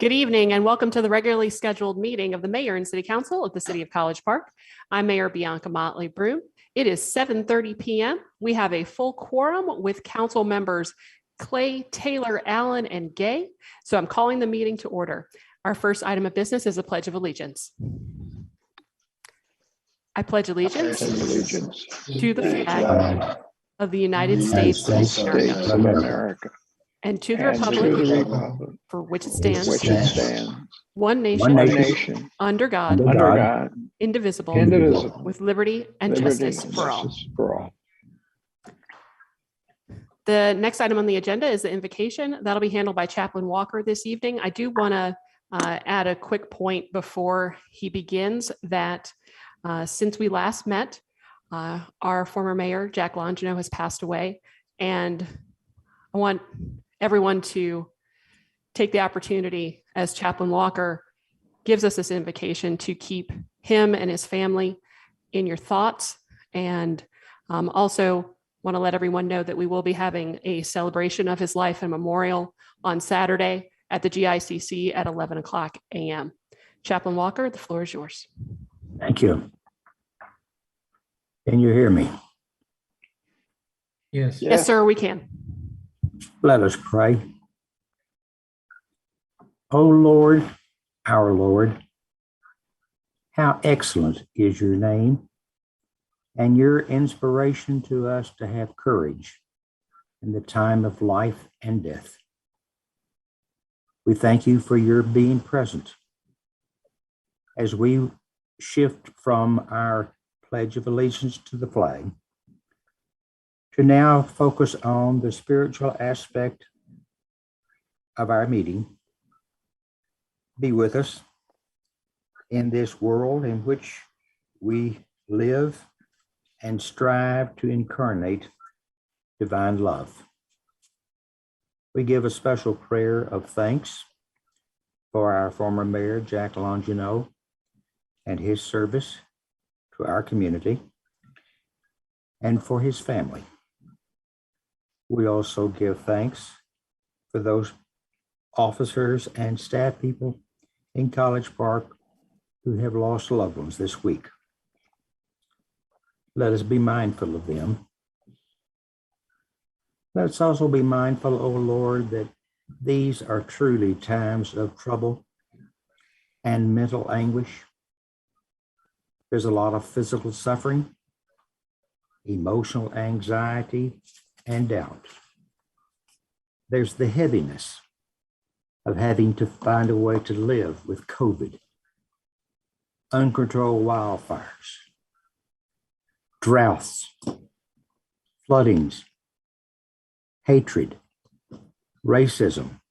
Good evening and welcome to the regularly scheduled meeting of the Mayor and City Council of the City of College Park. I'm Mayor Bianca Motley Broom. It is 7:30 p.m. We have a full quorum with council members Clay, Taylor, Allen, and Gay. So I'm calling the meeting to order. Our first item of business is a Pledge of Allegiance. I pledge allegiance to the flag of the United States of America and to the republic for which it stands, one nation, under God, indivisible, with liberty and justice for all. The next item on the agenda is the invocation. That'll be handled by Chaplain Walker this evening. I do want to add a quick point before he begins that since we last met, our former mayor, Jack Longino, has passed away. And I want everyone to take the opportunity, as Chaplain Walker gives us this invocation, to keep him and his family in your thoughts. And also want to let everyone know that we will be having a celebration of his life and memorial on Saturday at the GICC at 11 o'clock a.m. Chaplain Walker, the floor is yours. Thank you. Can you hear me? Yes. Yes, sir, we can. Let us pray. O Lord, our Lord, how excellent is your name and your inspiration to us to have courage in the time of life and death. We thank you for your being present as we shift from our Pledge of Allegiance to the flag to now focus on the spiritual aspect of our meeting. Be with us in this world in which we live and strive to incarnate divine love. We give a special prayer of thanks for our former mayor, Jack Longino, and his service to our community and for his family. We also give thanks for those officers and staff people in College Park who have lost loved ones this week. Let us be mindful of them. Let's also be mindful, O Lord, that these are truly times of trouble and mental anguish. There's a lot of physical suffering, emotional anxiety, and doubt. There's the heaviness of having to find a way to live with COVID, uncontrolled wildfires, droughts, floodings, hatred, racism,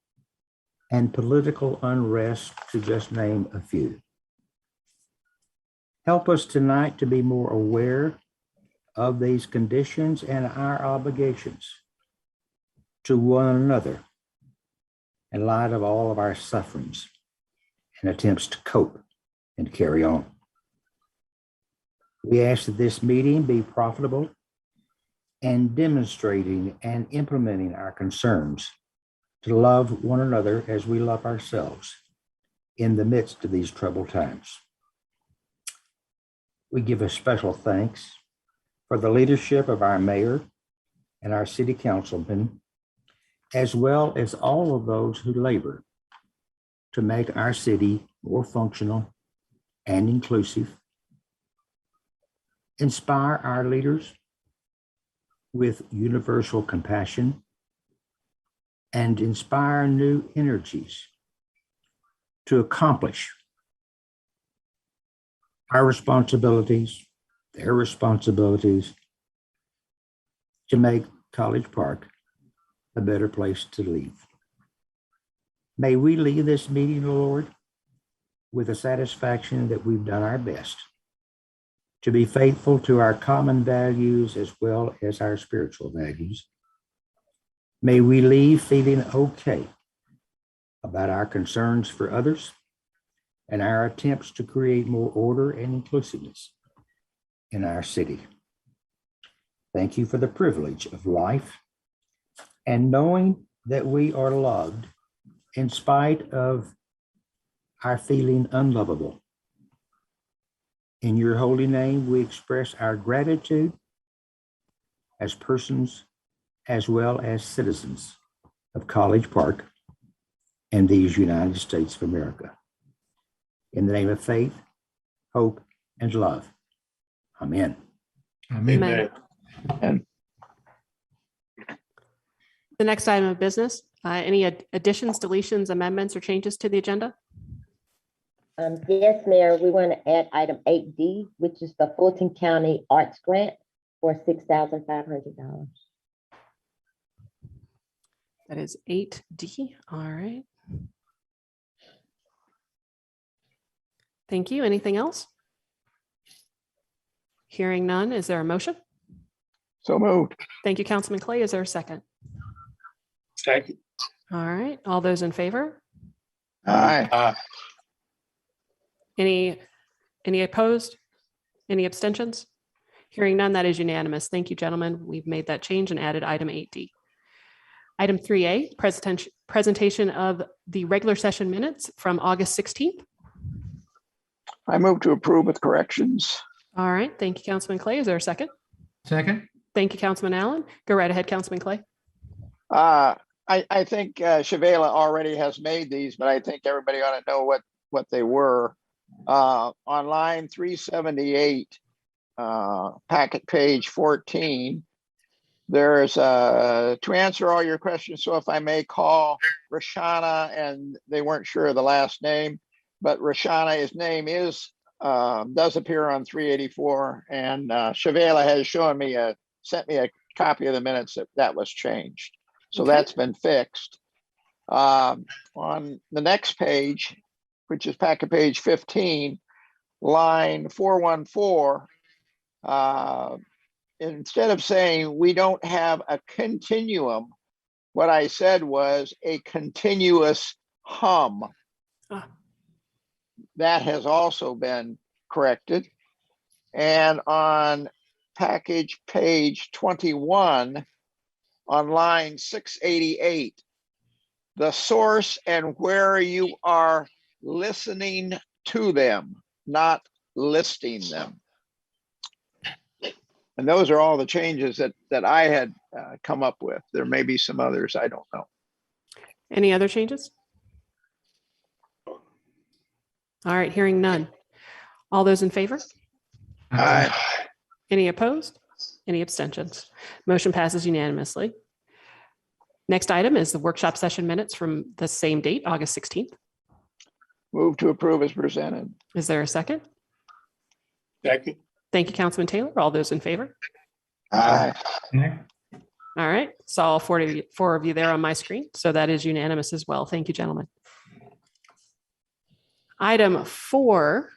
and political unrest, to just name a few. Help us tonight to be more aware of these conditions and our obligations to one another in light of all of our sufferings and attempts to cope and carry on. We ask that this meeting be profitable and demonstrating and implementing our concerns to love one another as we love ourselves in the midst of these troubled times. We give a special thanks for the leadership of our mayor and our city councilmen, as well as all of those who labor to make our city more functional and inclusive. Inspire our leaders with universal compassion and inspire new energies to accomplish our responsibilities, their responsibilities, to make College Park a better place to live. May we leave this meeting, Lord, with the satisfaction that we've done our best to be faithful to our common values as well as our spiritual values. May we leave feeling okay about our concerns for others and our attempts to create more order and inclusiveness in our city. Thank you for the privilege of life and knowing that we are loved in spite of our feeling unlovable. In your holy name, we express our gratitude as persons as well as citizens of College Park and these United States of America. In the name of faith, hope, and love. Amen. Amen. And The next item of business, any additions, deletions, amendments, or changes to the agenda? Yes, Mayor, we want to add item 8D, which is the Fulton County Arts Grant for $6,500. That is 8D. All right. Thank you. Anything else? Hearing none, is there a motion? so moved. Thank you, Councilman Clay. Is there a second? Second. All right. All those in favor? Aye. Any opposed? Any abstentions? Hearing none, that is unanimous. Thank you, gentlemen. We've made that change and added item 8D. Item 3A, presentation of the regular session minutes from August 16th. I move to approve with corrections. All right. Thank you, Councilman Clay. Is there a second? Second. Thank you, Councilman Allen. Go right ahead, Councilman Clay. I think Shavela already has made these, but I think everybody ought to know what they were. On line 378, packet page 14, there's to answer all your questions. So if I may call Rashana, and they weren't sure of the last name, but Rashana, his name is does appear on 384, and Shavela has shown me sent me a copy of the minutes that was changed. So Okay. that's been fixed. On the next page, which is packet page 15, line 414, instead of saying we don't have a continuum, what I said was a continuous hum. Ah. That has also been corrected. And on package page 21, on line 688, the source and where you are listening to them, not listing them. And those are all the changes that I had come up with. There may be some others, I don't know. Any other changes? All right, hearing none. All those in favor? Aye. Any opposed? Any abstentions? Motion passes unanimously. Next item is the workshop session minutes from the same date, August 16th. Move to approve as presented. Is there a second? Second. Thank you, Councilman Taylor. All those in favor? Aye. All right, saw all four of you there on my screen, so that is unanimous as well. Thank you, gentlemen. Item 4A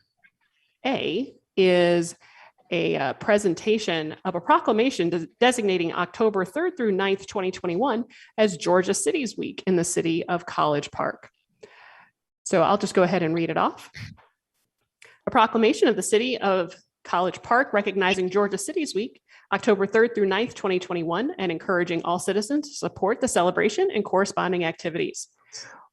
is a presentation of a proclamation designating October 3rd through 9th, 2021 as Georgia Cities Week in the city of College Park. So I'll just go ahead and read it off. A proclamation of the city of College Park recognizing Georgia Cities Week, October 3rd through 9th, 2021, and encouraging all citizens to support the celebration and corresponding activities.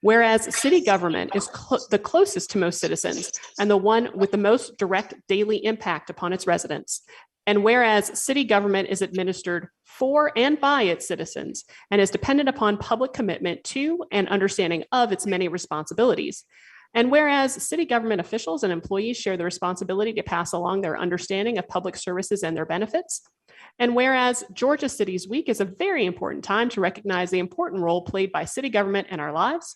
Whereas city government is the closest to most citizens and the one with the most direct daily impact upon its residents. And whereas city government is administered for and by its citizens and is dependent upon public commitment to and understanding of its many responsibilities. And whereas city government officials and employees share the responsibility to pass along their understanding of public services and their benefits. And whereas Georgia Cities Week is a very important time to recognize the important role played by city government in our lives.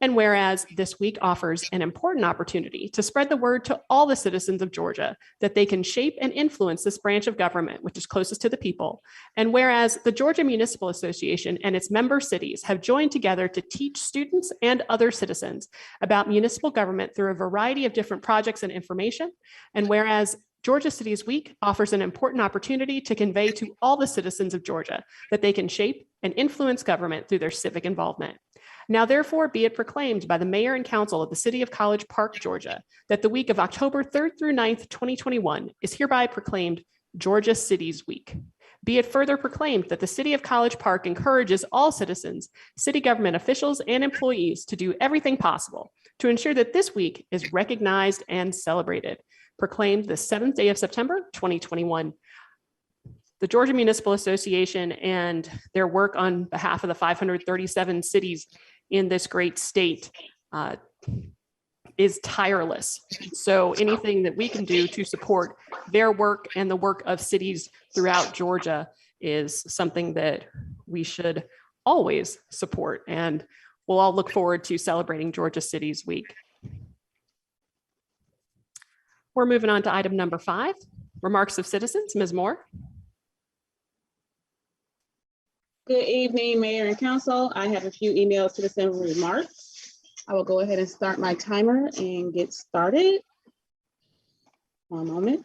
And whereas this week offers an important opportunity to spread the word to all the citizens of Georgia that they can shape and influence this branch of government, which is closest to the people. And whereas the Georgia Municipal Association and its member cities have joined together to teach students and other citizens about municipal government through a variety of different projects and information. And whereas Georgia Cities Week offers an important opportunity to convey to all the citizens of Georgia that they can shape and influence government through their civic involvement. Now, therefore, be it proclaimed by the Mayor and Council of the City of College Park, Georgia, that the week of October 3rd through 9th, 2021 is hereby proclaimed Georgia Cities Week. Be it further proclaimed that the City of College Park encourages all citizens, city government officials, and employees to do everything possible to ensure that this week is recognized and celebrated. Proclaimed the 7th day of September, 2021. The Georgia Municipal Association and their work on behalf of the 537 cities in this great state is tireless. So anything that we can do to support their work and the work of cities throughout Georgia is something that we should always support. And we'll all look forward to celebrating Georgia Cities Week. We're moving on to item number 5, remarks of citizens. Ms. Moore. Good evening, Mayor and Council. I have a few email citizen remarks. I will go ahead and start my timer and get started. One moment.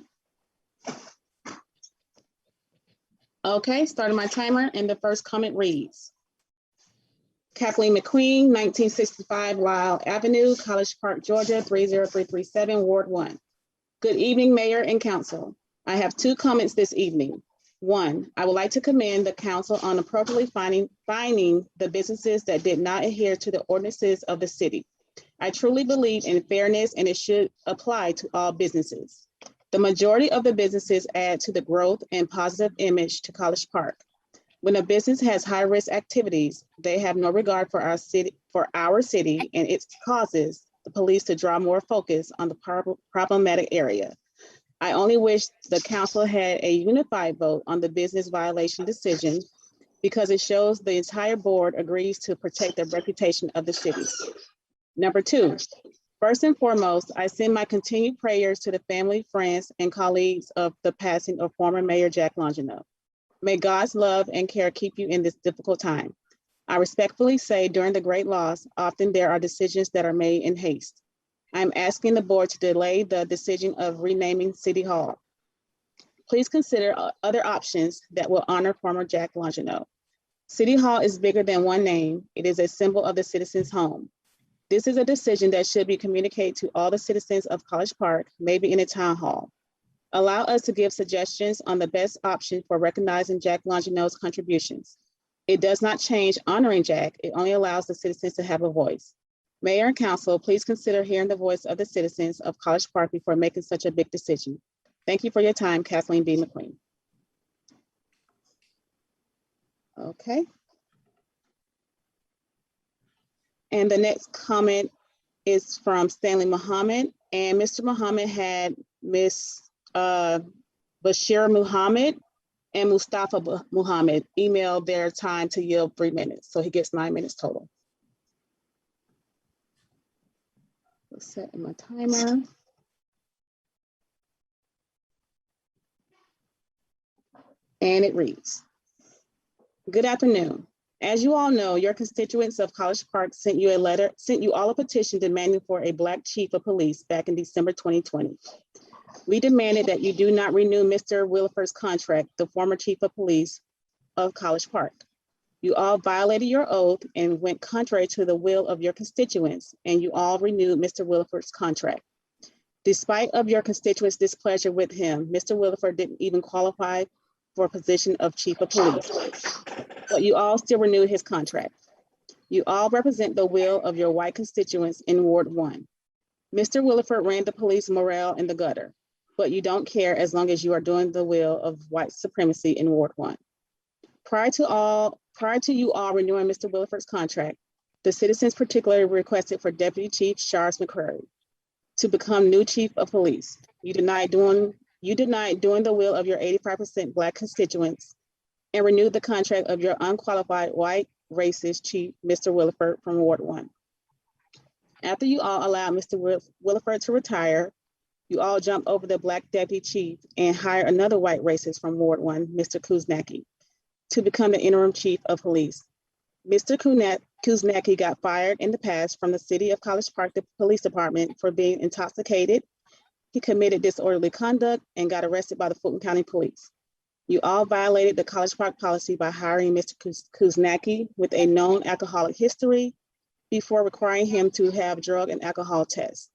Okay, starting my timer, and the first comment reads. Kathleen McQueen, 1965 Lyle Avenue, College Park, Georgia, 30337, Ward 1. Good evening, Mayor and Council. I have 2 comments this evening. 1, I would like to commend the council on appropriately finding the businesses that did not adhere to the ordinances of the city. I truly believe in fairness and it should apply to all businesses. The majority of the businesses add to the growth and positive image to College Park. When a business has high-risk activities, they have no regard for our city and it causes the police to draw more focus on the problematic area. I only wish the council had a unified vote on the business violation decision because it shows the entire board agrees to protect the reputation of the city. Number 2, first and foremost, I send my continued prayers to the family, friends, and colleagues of the passing of former Mayor Jack Longino. May God's love and care keep you in this difficult time. I respectfully say during the great loss, often there are decisions that are made in haste. I'm asking the board to delay the decision of renaming City Hall. Please consider other options that will honor former Jack Longino. City Hall is bigger than one name. It is a symbol of the citizens' home. This is a decision that should be communicated to all the citizens of College Park, maybe in a town hall. Allow us to give suggestions on the best option for recognizing Jack Longino's contributions. It does not change honoring Jack. It only allows the citizens to have a voice. Mayor and Council, please consider hearing the voice of the citizens of College Park before making such a big decision. Thank you for your time, Kathleen B. McQueen. Okay. And the next comment is from Stanley Muhammad. And Mr. Muhammad had Ms. Bashir Muhammad and Mustafa Muhammad email their time to yield 3 minutes. So he gets 9 minutes total. Set my timer. And it reads, good afternoon. As you all know, your constituents of College Park sent you all a petition demanding for a Black chief of police back in December 2020. We demanded that you do not renew Mr. Williford's contract, the former chief of police of College Park. You all violated your oath and went contrary to the will of your constituents, and you all renewed Mr. Williford's contract. Despite of your constituents' displeasure with him, Mr. Williford didn't even qualify for a position of chief of police, but you all still renewed his contract. You all represent the will of your white constituents in Ward 1. Mr. Williford ran the police morale in the gutter, but you don't care as long as you are doing the will of white supremacy in Ward 1. Prior to you all renewing Mr. Williford's contract, the citizens particularly requested for Deputy Chief Charles McCrary to become new chief of police. You denied doing the will of your 85% Black constituents and renewed the contract of your unqualified white racist chief, Mr. Williford from Ward 1. After you all allowed Mr. Williford to retire, you all jumped over the Black deputy chief and hired another white racist from Ward 1, Mr. Kuznacki, to become the interim chief of police. Mr. Kuznacki got fired in the past from the City of College Park Police Department for being intoxicated. He committed disorderly conduct and got arrested by the Fulton County Police. You all violated the College Park policy by hiring Mr. Kuznacki with a known alcoholic history before requiring him to have drug and alcohol tests.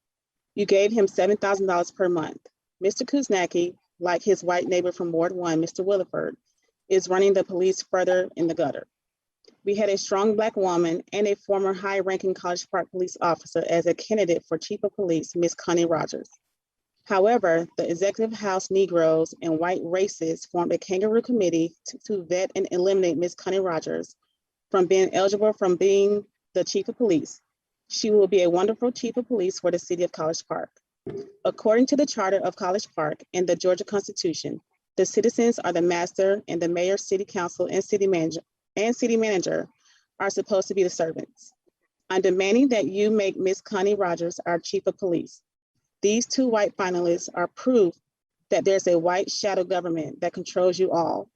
You gave him $7,000 per month. Mr. Kuznacki, like his white neighbor from Ward 1, Mr. Williford, is running the police further in the gutter. We had a strong Black woman and a former high-ranking College Park police officer as a candidate for Chief of Police, Ms. Connie Rogers. However, the Executive House Negroes and white racists formed a kangaroo committee to vet and eliminate Ms. Connie Rogers from being eligible from being the Chief of Police. She will be a wonderful Chief of Police for the City of College Park. According to the Charter of College Park and the Georgia Constitution, the citizens are the master and the mayor, city council, and city manager are supposed to be the servants. I'm demanding that you make Ms. Connie Rogers our Chief of Police. These two white finalists are proof that there's a white shadow government that controls you all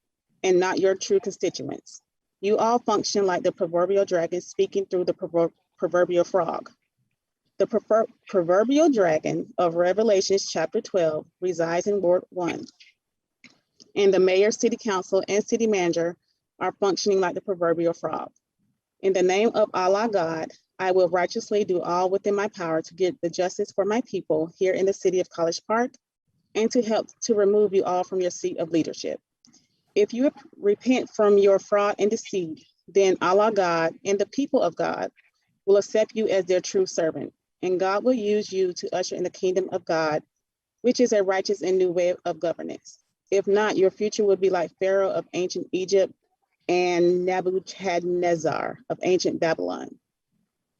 and not your true constituents. You all function like the proverbial dragon speaking through the proverbial frog. The proverbial dragon of Revelations chapter 12 resides in Ward 1. And the mayor, city council, and city manager are functioning like the proverbial frog. In the name of Allah God, I will righteously do all within my power to get the justice for my people here in the city of College Park and to help to remove you all from your seat of leadership. If you repent from your fraud and deceit, then Allah God and the people of God will accept you as their true servant, and God will use you to usher in the kingdom of God, which is a righteous and new way of governance. If not, your future will be like Pharaoh of ancient Egypt and Nebuchadnezzar of ancient Babylon.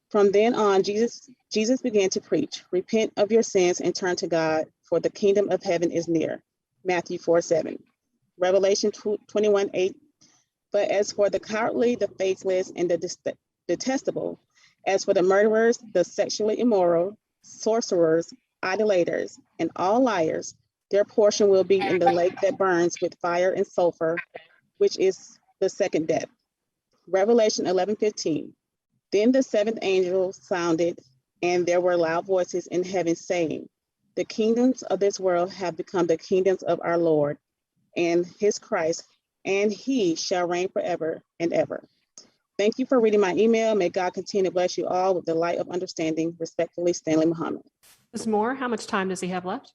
From then on, Jesus began to preach, repent of your sins and turn to God, for the kingdom of heaven is near. Matthew 4:7. Revelation 21:8. But as for the cowardly, the faithless, and the detestable, as for the murderers, the sexually immoral, sorcerers, idolaters, and all liars, their portion will be in the lake that burns with fire and sulfur, which is the second death. Revelation 11:15. Then the seventh angel sounded, and there were loud voices in heaven saying, the kingdoms of this world have become the kingdoms of our Lord and his Christ, and he shall reign forever and ever. Thank you for reading my email. May God continue to bless you all with the light of understanding. Respectfully, Stanley Muhammad. Ms. Moore, how much time does he have left?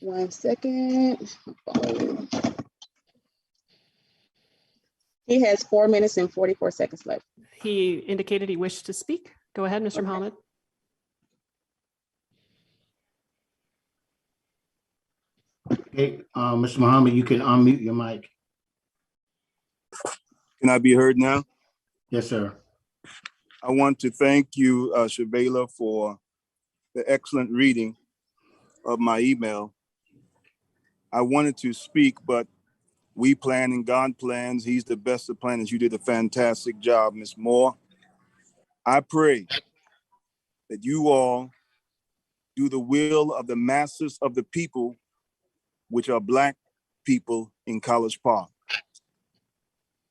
1 second. He has 4 minutes and 44 seconds left. He indicated he wished to speak. Go ahead, Mr. Okay. Muhammad. Okay, Mr. Muhammad, you can unmute your mic. Can I be heard now? Yes, sir. I want to thank you, Shabela, for the excellent reading of my email. I wanted to speak, but we plan and God plans. He's the best of planners. You did a fantastic job, Ms. Moore. I pray that you all do the will of the masses of the people, which are Black people in College Park.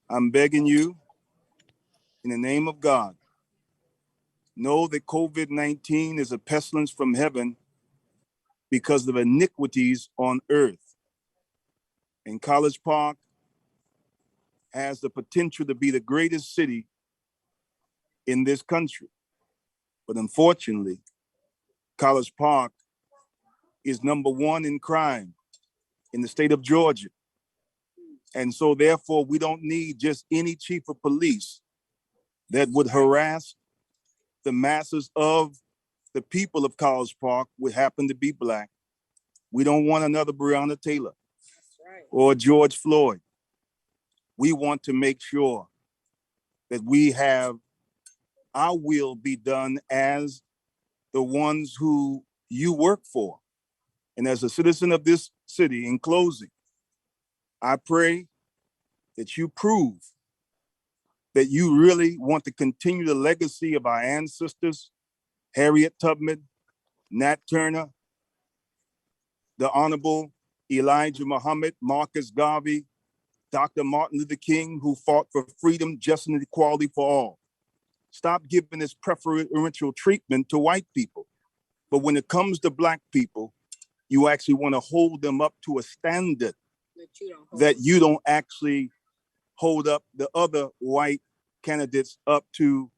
I'm begging you, in the name of God, know that COVID-19 is a pestilence from heaven because of iniquities on earth. And College Park has the potential to be the greatest city in this country. But unfortunately, College Park is #1 in crime in the state of Georgia. And so therefore, we don't need just any chief of police that would harass the masses of the people of College Park, would happen to be Black. We don't want another Breonna Taylor or George Floyd. We want to make sure that we have our will be done as the ones who you work for. And as a citizen of this city, in closing, I pray that you prove that you really want to continue the legacy of our ancestors, Harriet Tubman, Nat Turner, the Honorable Elijah Muhammad, Marcus Garvey, Dr. Martin Luther King, who fought for freedom, justice, and equality for all. Stop giving this preferential treatment to white people. But when it comes to Black people, you actually want to hold them up to a standard that you don't actually hold up the other white candidates up to,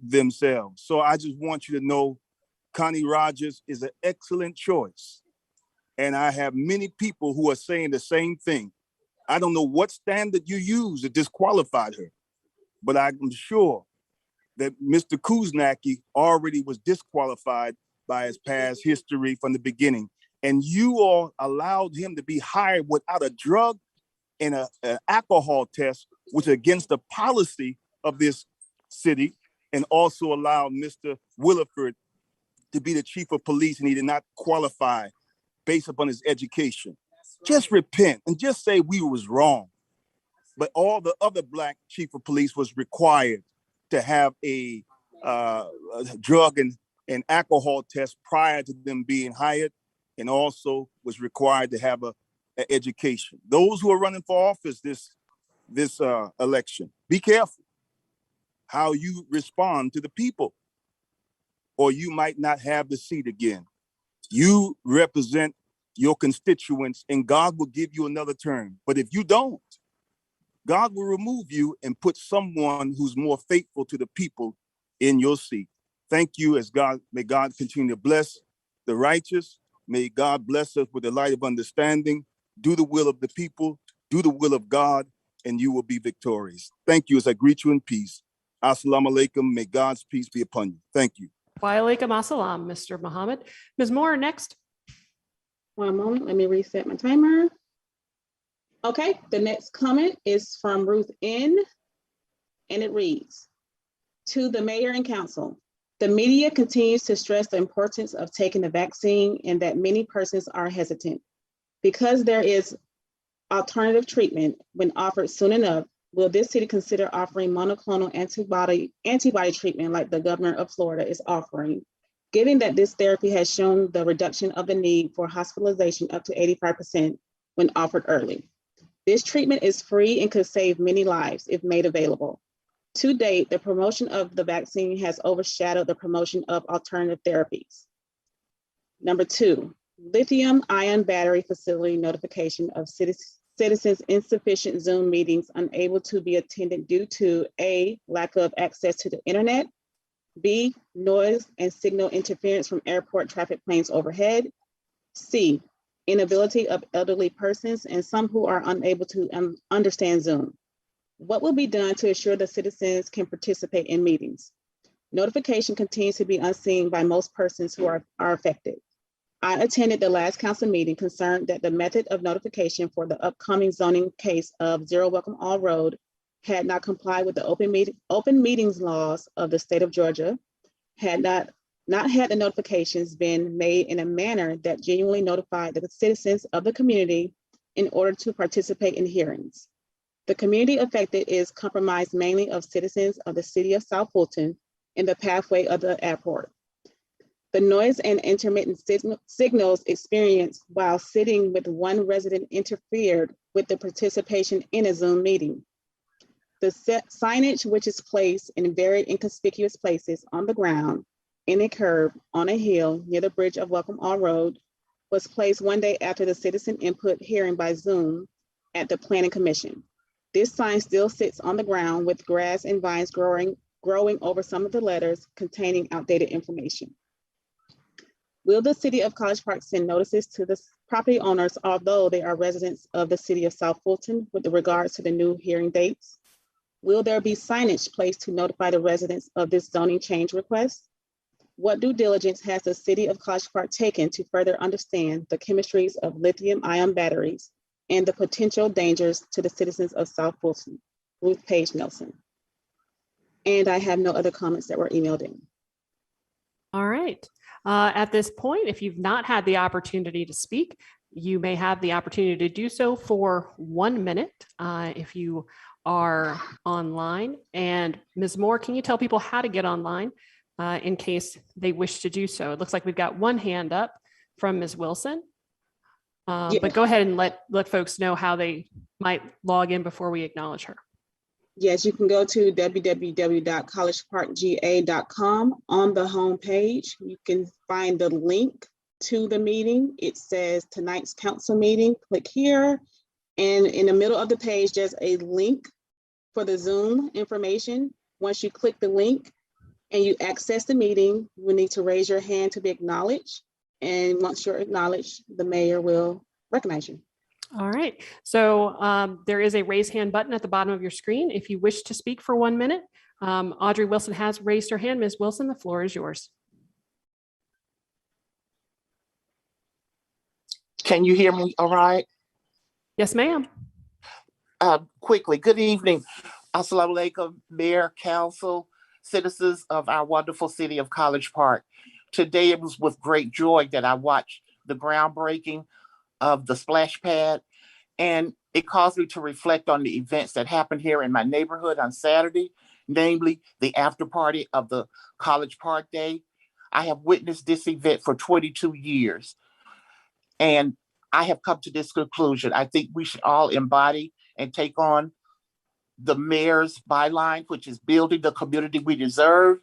themselves. So I just want you to know Connie Rogers is an excellent choice. And I have many people who are saying the same thing. I don't know what standard you use to disqualify her, but I'm sure that Mr. Kuznacki already was disqualified by his past history from the beginning. And you all allowed him to be hired without a drug and an alcohol test, which is against the policy of this city, and also allowed Mr. Williford to be the chief of police, and he did not qualify based upon his education. Just repent and just say we was wrong. But all the other Black chief of police was required to have a drug and alcohol test prior to them being hired, and also was required to have an education. Those who are running for office this election, be careful how you respond to the people, or you might not have the seat again. You represent your constituents, and God will give you another term. But if you don't, God will remove you and put someone who's more faithful to the people in your seat. Thank you. May God continue to bless the righteous. May God bless us with the light of understanding. Do the will of the people, do the will of God, and you will be victorious. Thank you as I greet you in peace. Assalamu alaikum. May God's peace be upon you. Thank you. Wa alaikum assalam, Mr. Muhammad. Ms. Moore, next. One moment, let me reset my timer. Okay, the next comment is from Ruth N. And it reads, to the mayor and council, the media continues to stress the importance of taking the vaccine and that many persons are hesitant. Because there is alternative treatment when offered soon enough, will this city consider offering monoclonal antibody treatment like the governor of Florida is offering, given that this therapy has shown the reduction of the need for hospitalization up to 85% when offered early? This treatment is free and could save many lives if made available. To date, the promotion of the vaccine has overshadowed the promotion of alternative therapies. Number 2, lithium-ion battery facility notification of citizens insufficient Zoom meetings unable to be attended due to A, lack of access to the internet, B, noise and signal interference from airport traffic planes overhead, C, inability of elderly persons and some who are unable to understand Zoom. What will be done to ensure the citizens can participate in meetings? Notification continues to be unseen by most persons who are affected. I attended the last council meeting concerned that the method of notification for the upcoming zoning case of Zero Welcome All Road had not complied with the open meetings laws of the state of Georgia, had not had the notifications been made in a manner that genuinely notified the citizens of the community in order to participate in hearings. The community affected is comprised mainly of citizens of the city of South Fulton in the pathway of the airport. The noise and intermittent signals experienced while sitting with one resident interfered with the participation in a Zoom meeting. The signage, which is placed in very inconspicuous places on the ground, in a curb, on a hill near the bridge of Welcome All Road, was placed one day after the citizen input hearing by Zoom at the Planning Commission. This sign still sits on the ground with grass and vines growing over some of the letters containing outdated information. Will the city of College Park send notices to the property owners, although they are residents of the city of South Fulton, with regards to the new hearing dates? Will there be signage placed to notify the residents of this zoning change request? What due diligence has the city of College Park taken to further understand the chemistries of lithium-ion batteries and the potential dangers to the citizens of South Fulton? Ruth Page Nelson. And I have no other comments that were emailed in. All right. At this point, if you've not had the opportunity to speak, you may have the opportunity to do so for 1 minute if you are online. And Ms. Moore, can you tell people how to get online in case they wish to do so? It looks like we've got one hand up from Ms. Wilson. But go ahead and let folks know how they might log in before we acknowledge her. Yes, you can go to www.collegeparkga.com. On the home page, you can find the link to the meeting. It says tonight's council meeting. Click here. And in the middle of the page, there's a link for the Zoom information. Once you click the link and you access the meeting, you will need to raise your hand to be acknowledged. And once you're acknowledged, the mayor will recognize you. All right. So there is a raise hand button at the bottom of your screen. If you wish to speak for 1 minute, Audrey Wilson has raised her hand. Ms. Wilson, the floor is yours. Can you hear me all right? Yes, ma'am. Quickly, good evening. Assalamu alaikum, Mayor, Council, citizens of our wonderful city of College Park. Today it was with great joy that I watched the groundbreaking of the splash pad, and it caused me to reflect on the events that happened here in my neighborhood on Saturday, namely the after party of the College Park Day. I have witnessed this event for 22 years, and I have come to this conclusion. I think we should all embody and take on the mayor's byline, which is building the community we deserve.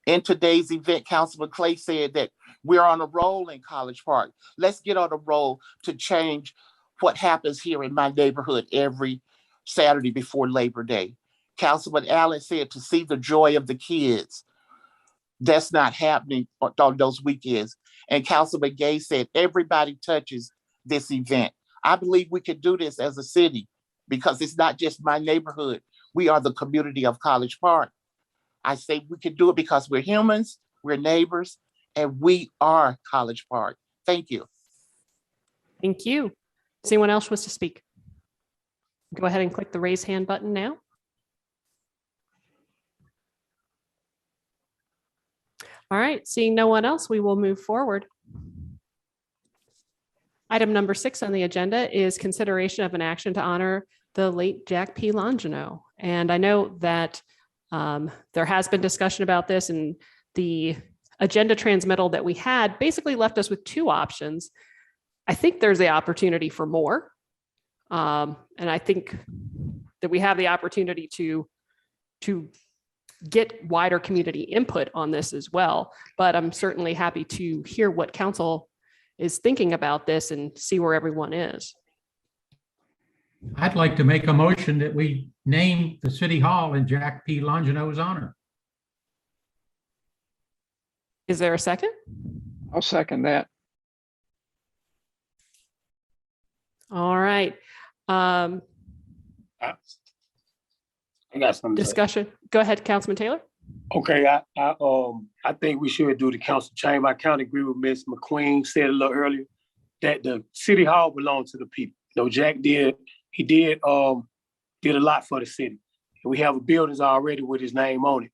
In today's event, Councilman Clay said that we're on a roll in College Park. Let's get on a roll to change what happens here in my neighborhood every Saturday before Labor Day. Councilman Allen said to see the joy of the kids. That's not happening on those weekends. And Councilman Gay said everybody touches this event. I believe we can do this as a city because it's not just my neighborhood. We are the community of College Park. I say we can do it because we're humans, we're neighbors, and we are College Park. Thank you. Thank you. Does anyone else wish to speak? Go ahead and click the raise hand button now. All right, seeing no one else, we will move forward. Item number 6 on the agenda is consideration of an action to honor the late Jack P. Longino. And I know that there has been discussion about this, and the agenda transmittal that we had basically left us with 2 options. I think there's the opportunity for more. And I think that we have the opportunity to get wider community input on this as well. But I'm certainly happy to hear what council is thinking about this and see where everyone is. I'd like to make a motion that we name the city hall in Jack P. Longino's honor. Is there a second? I'll second that. All right. I got something to say. Discussion. Go ahead, Councilman Taylor. Okay, I think we should do the council chamber. I kind of agree with Ms. McQueen said a little earlier that the city hall belongs to the people. You know, Jack did a lot for the city. And we have buildings already with his name on it.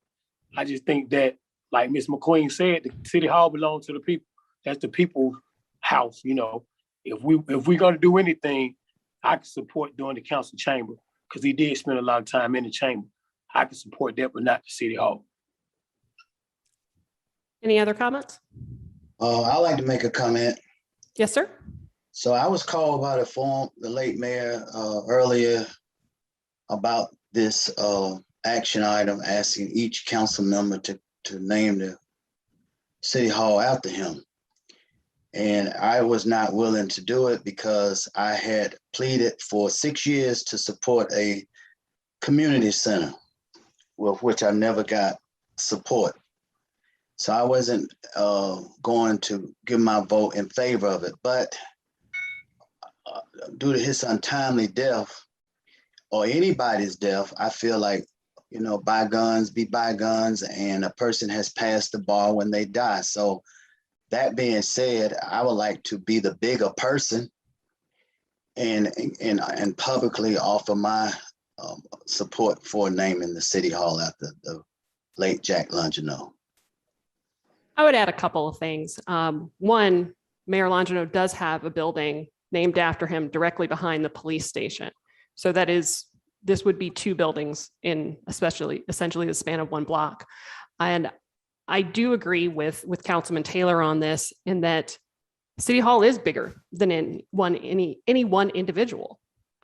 I just think that, like Ms. McQueen said, the city hall belongs to the people. That's the people's house, you know. If we're gonna do anything, I can support doing the council chamber because he did spend a lot of time in the chamber. I can support that, but not the city hall. Any other comments? I'd like to make a comment. Yes, sir. So I was called by the late mayor earlier about this action item, asking each council member to name the city hall after him. And I was not willing to do it because I had pleaded for 6 years to support a community center, with which I never got support. So I wasn't going to give my vote in favor of it. But due to his untimely death, or anybody's death, I feel like, you know, bygones be bygones, and a person has passed the bar when they die. So that being said, I would like to be the bigger person and publicly offer my support for naming the city hall after the late Jack Longino. I would add a couple of things. One, Mayor Longino does have a building named after him directly behind the police station. So this would be 2 buildings in essentially the span of 1 block. And I do agree with Councilman Taylor on this, in that City Hall is bigger than any one individual.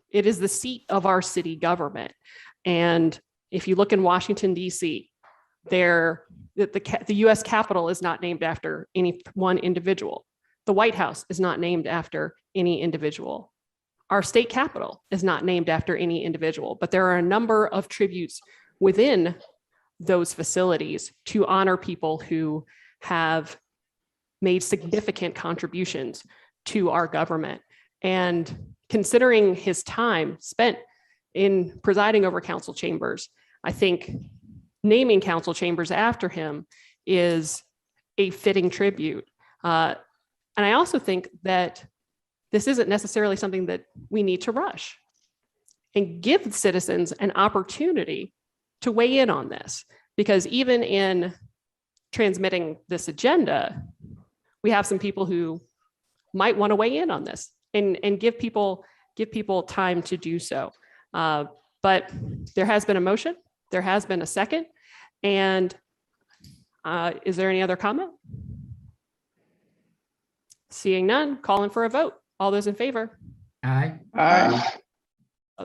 It is the seat of our city government. And if you look in Washington, D.C., the U.S. Capitol is not named after any one individual. The White House is not named after any individual. Our state capitol is not named after any individual, but there are a number of tributes within those facilities to honor people who have made significant contributions to our government. And considering his time spent in presiding over council chambers, I think naming council chambers after him is a fitting tribute. And I also think that this isn't necessarily something that we need to rush, and give citizens an opportunity to weigh in on this, because even in transmitting this agenda, we have some people who might want to weigh in on this and give people time to do so. But there has been a motion, there has been a second, and is there any other comment? Seeing none, calling for a vote. All those in favor? Aye. Aye.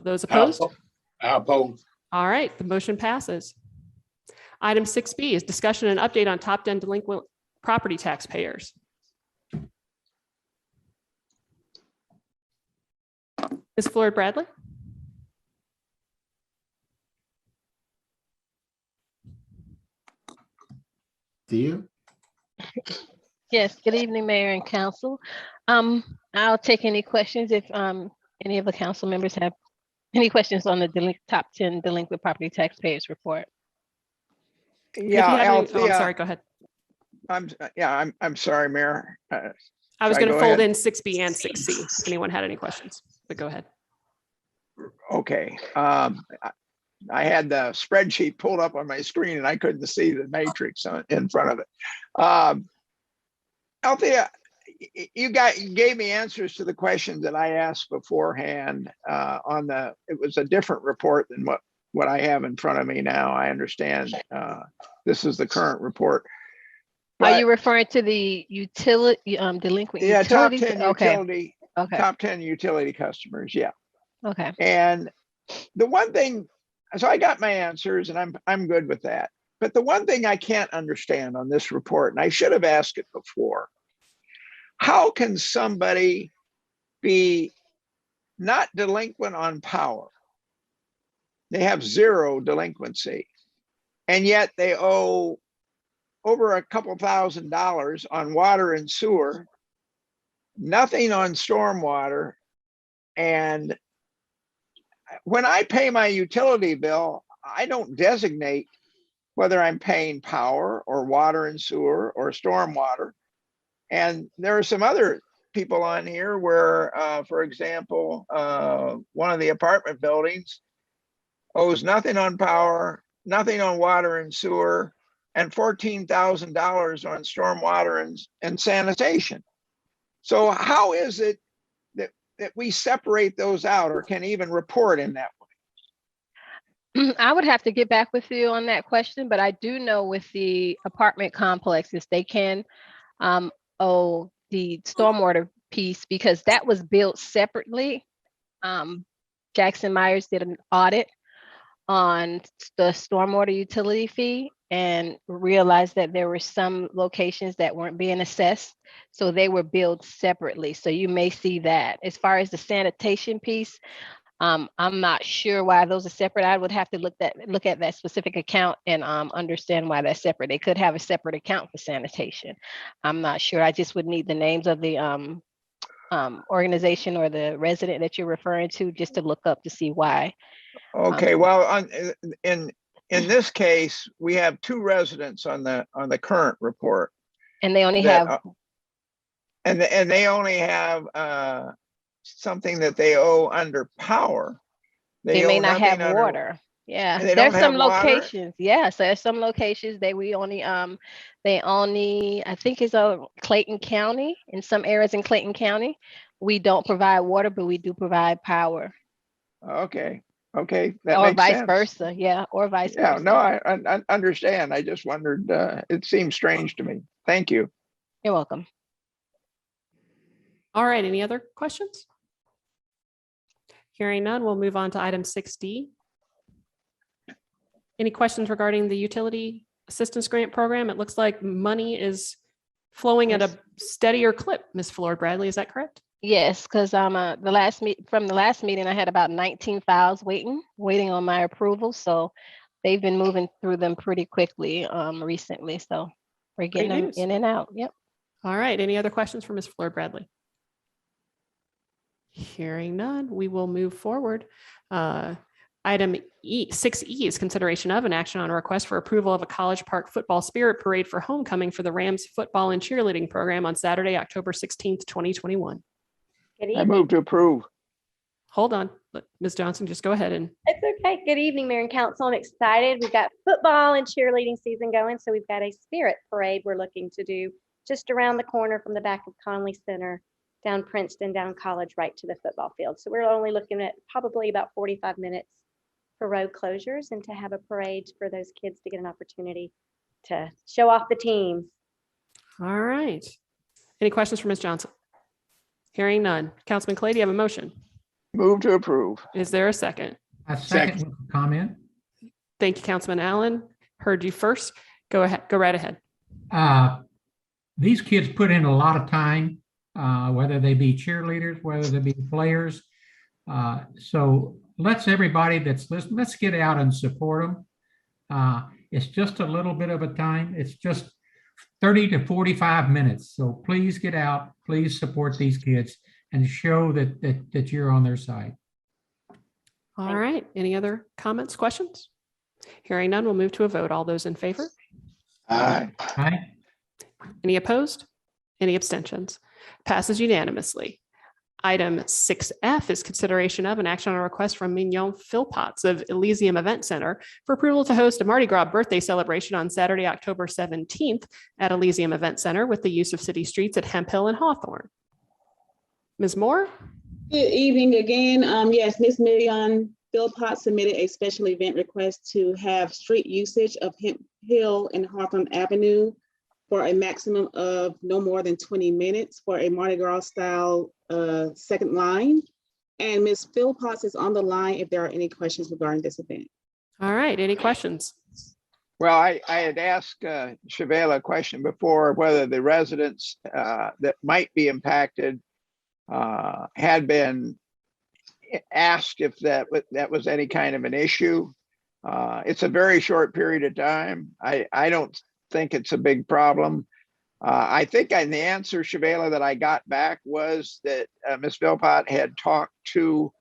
Those opposed? I oppose. All right, the motion passes. Item 6B is discussion and update on top 10 delinquent property taxpayers. Ms. Floyd Bradley? Do you? Yes, good evening, Mayor and Council. I'll take any questions if any of the council members have any questions on the top 10 delinquent property taxpayers report. Yeah, I'm Althea, sorry, go ahead. I'm sorry, Mayor. I was Should I going to go fold ahead? in 6B and 6C if anyone had any questions, but go ahead. Okay. I had the spreadsheet pulled up on my screen and I couldn't see the matrix in front of it. Althea, you gave me answers to the questions that I asked beforehand it was a different report than what I have in front of me now. I understand this is the current report. Are you referring to the utility, delinquent utilities? Top 10 utility, top 10 utility customers. Yeah. Okay. And the one thing, so I got my answers and I'm good with that. But the one thing I can't understand on this report, and I should have asked it before, how can somebody be not delinquent on power? They have zero delinquency, and yet they owe over a couple $1,000s on water and sewer, nothing on stormwater. And when I pay my utility bill, I don't designate whether I'm paying power or water and sewer or stormwater. And there are some other people on here where, for example, one of the apartment buildings owes nothing on power, nothing on water and sewer, and $14,000 on stormwater and sanitation. So how is it that we separate those out or can even report in that way? I would have to get back with you on that question, but I do know with the apartment complexes, they can owe the stormwater piece because that was built separately. Jackson Myers did an audit on the stormwater utility fee and realized that there were some locations that weren't being assessed. So they were billed separately. So you may see that. As far as the sanitation piece, I'm not sure why those are separate. I would have to look at that specific account and understand why that's separate. They could have a separate account for sanitation. I'm not sure. I just would need the names of the organization or the resident that you're referring to just to look up to see why. Okay, well, in this case, we have two residents on the current report, and they only have and they only have something that they owe under power. They may not have water. Yeah, there's some locations. Yes, there's some locations we only they only, I think it's Clayton County, in some areas in Clayton County, we don't provide water, but we do provide power. Okay. Okay, that or makes vice sense. versa. Yeah, or vice Yeah, versa. no, I understand. I just wondered, it seems strange to me. Thank you. You're welcome. All right, any other questions? Hearing none, we'll move on to item 6D. Any questions regarding the utility assistance grant program? It looks like money is flowing at a steadier clip, Ms. Floyd Bradley, is that correct? Yes, because from the last meeting, I had about 19 files waiting on my approval. So they've been moving through them pretty quickly recently. So we're getting them in and out. Yep. All right, any other questions for Ms. Fleur Bradley? Hearing none, we will move forward. Item 6E is consideration of an action on a request for approval of a College Park Football Spirit Parade for homecoming for the Rams football and cheerleading program on Saturday, October 16th, 2021. Good I evening. move to approve. Hold on, Ms. Johnson, just go ahead and. It's okay. Good evening, Mayor and Council. I'm excited. We've got football and cheerleading season going, so we've got a spirit parade we're looking to do just around the corner from the back of Conley Center, down Princeton, down College, right to the football field. So we're only looking at probably about 45 minutes for road closures and to have a parade for those kids to get an opportunity to show off the teams. All right. Any questions for Ms. Johnson? Hearing none. Councilman Clay, do you have a motion? Move to approve. Is there a second? A second with a comment. Thank you, Councilman Allen. Heard you first. Go ahead. Go right ahead. These kids put in a lot of time, whether they be cheerleaders, whether they be players. So let's everybody that's listening, let's get out and support them. It's just a little bit of a time. It's just 30 to 45 minutes. So please get out, please support these kids and show that you're on their side. All right. Any other comments, questions? Hearing none, we'll move to a vote. All those in favor? Aye. Right? Any opposed? Any abstentions? Passes unanimously. Item 6F is consideration of an action on a request from Mignon Philpotts of Elysium Event Center for approval to host a Mardi Gras birthday celebration on Saturday, October 17th at Elysium Event Center with the use of city streets at Hemp Hill and Hawthorne. Ms. Moore? Good evening again. Yes, Ms. Million Philpott submitted a special event request to have street usage of Hemp Hill and Hawthorne Avenue for a maximum of no more than 20 minutes for a Mardi Gras style second line. And Ms. Philpott is on the line if there are any questions regarding this event. All right. Any questions? Well, I had asked Shavela a question before whether the residents that might be impacted had been asked if that was any kind of an issue. It's a very short period of time. I don't think it's a big problem. I think the answer, Shavela, that I got back was that Ms. Philpott had talked to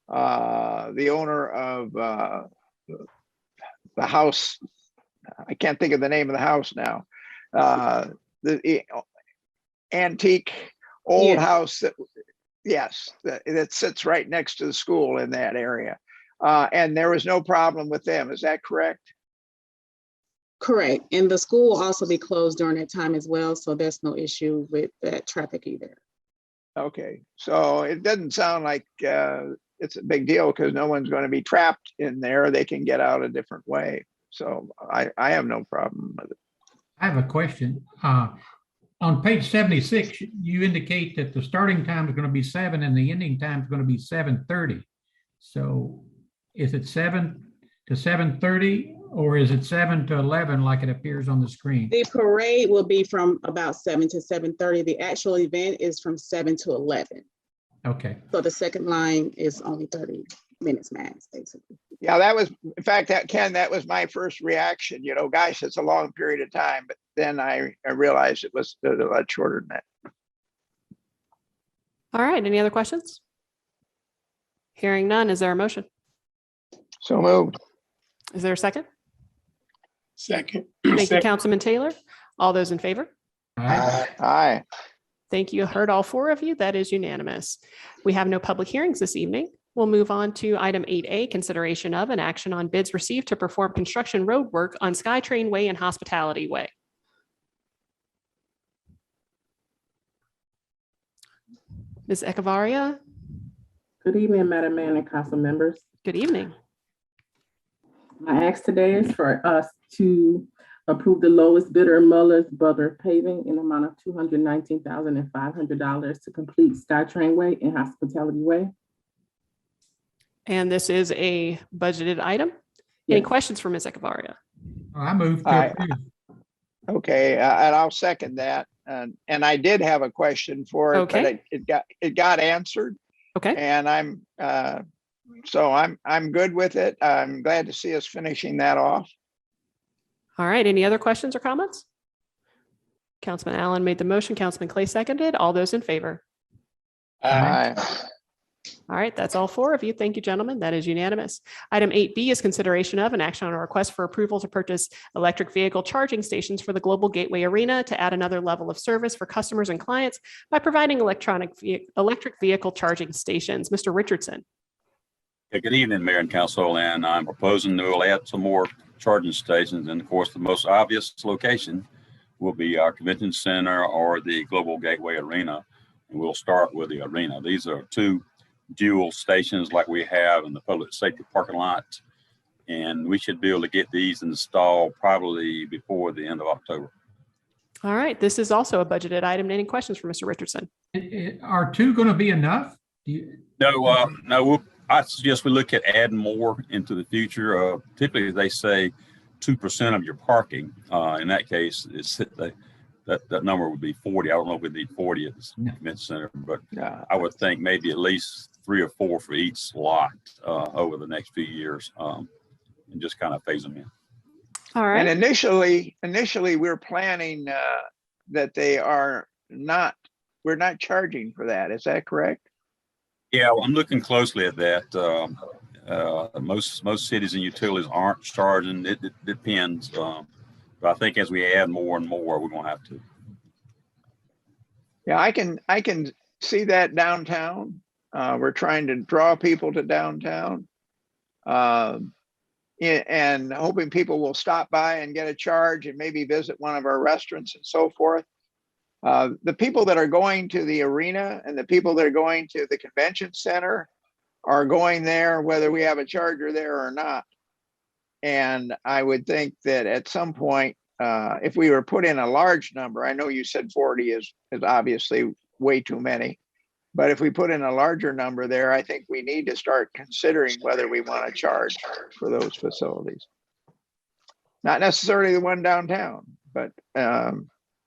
the owner of the house. I can't think of the name of the house now. The antique old house that, yes, that sits right next to the school in that area. And there was no problem with them. Is that correct? Correct. And the school will also be closed during that time as well. So there's no issue with that traffic either. Okay, so it doesn't sound like it's a big deal because no one's going to be trapped in there. They can get out a different way. So I have no problem with it. I have a question. On page 76, you indicate that the starting time is going to be 7 and the ending time is going to be 7:30. So is it 7 to 7:30 or is it 7 to 11 like it appears on the screen? The parade will be from about 7 to 7:30. The actual event is from 7 to 11. Okay. So the second line is only 30 minutes max, basically. Yeah, that was, in fact, Ken, that was my first reaction. You know, gosh, it's a long period of time. But then I realized it was a lot shorter than that. All right. Any other questions? Hearing none. Is there a motion? So moved. Is there a second? Second. Thank you, Councilman Taylor. All those in favor? All right. Aye. Thank you. Heard all 4 of you. That is unanimous. We have no public hearings this evening. We'll move on to item 8A, consideration of an action on bids received to perform construction road work on SkyTrain Way and Hospitality Way. Ms. Echevarria, Good evening, Madam Mayor and council members. good evening. My ask today is for us to approve the lowest bidder, Muller's Brother Paving, in the amount of $219,500 to complete SkyTrain Way and Hospitality Way. And this is a budgeted item. Any Yes. questions for Ms. Echevarria? I move to Aye. approve. Okay, and I'll second that. And I did have a question for it, Okay. but it got answered. Okay. And I'm good with it. I'm glad to see us finishing that off. All right. Any other questions or comments? Councilman Allen made the motion. Councilman Clay seconded. All those in favor? Aye. All right, that's all four of you. Thank you, gentlemen. That is unanimous. Item 8B is consideration of an action on a request for approval to purchase electric vehicle charging stations for the Global Gateway Arena to add another level of service for customers and clients by providing electric vehicle charging stations. Mr. Richardson. Good evening, Mayor and Council, and I'm proposing to add some more charging stations. And of course, the most obvious location will be our convention center or the Global Gateway Arena. And we'll start with the arena. These are two dual stations like we have in the public safety parking lot. And we should be able to get these installed probably before the end of October. All right, this is also a budgeted item. Any questions for Mr. Richardson? Are two going to be enough? No, I suggest we look at adding more into the future. Typically, they say 2% of your parking. In that case, that number would be 40. I don't know if we need 40 at the convention center, but I would think maybe at least 3 or 4 for each slot over the next few years, and just kind of phase them in. All right. And initially we're planning that we're not charging for that. Is that correct? Yeah, well, I'm looking closely at that. Most cities and utilities aren't charging. It depends. But I think as we add more and more, we're going to have to. Yeah, I can see that downtown. We're trying to draw people to downtown, and hoping people will stop by and get a charge and maybe visit one of our restaurants and so forth. The people that are going to the arena and the people that are going to the convention center are going there whether we have a charger there or not. And I would think that at some point, if we were put in a large number, I know you said 40 is obviously way too many, but if we put in a larger number there, I think we need to start considering whether we want to charge for those facilities. Not necessarily the one downtown, but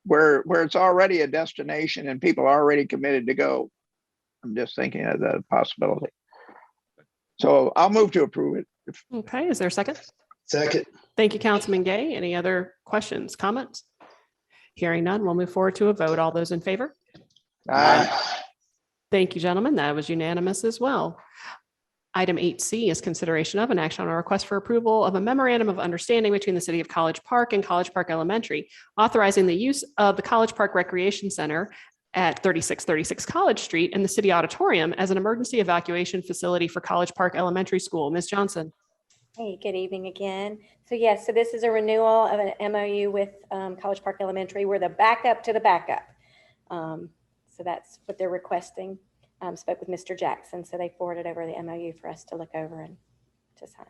where it's already a destination and people are already committed to go. I'm just thinking of the possibility. So I'll move to approve it. Okay, is there a second? Second. Thank you, Councilman Gay. Any other questions, comments? Hearing none, we'll move forward to a vote. All those in favor? Aye. Thank you, gentlemen. That was unanimous as well. Item 8C is consideration of an action on a request for approval of a memorandum of understanding between the City of College Park and College Park Elementary, authorizing the use of the College Park Recreation Center at 3636 College Street and the City Auditorium as an emergency evacuation facility for College Park Elementary School. Ms. Johnson. Hey, good evening again. So yes, so this is a renewal of an MOU with College Park Elementary. We're the backup to the backup. So that's what they're requesting. Spoke with Mr. Jackson, so they forwarded over the MOU for us to look over and to sign.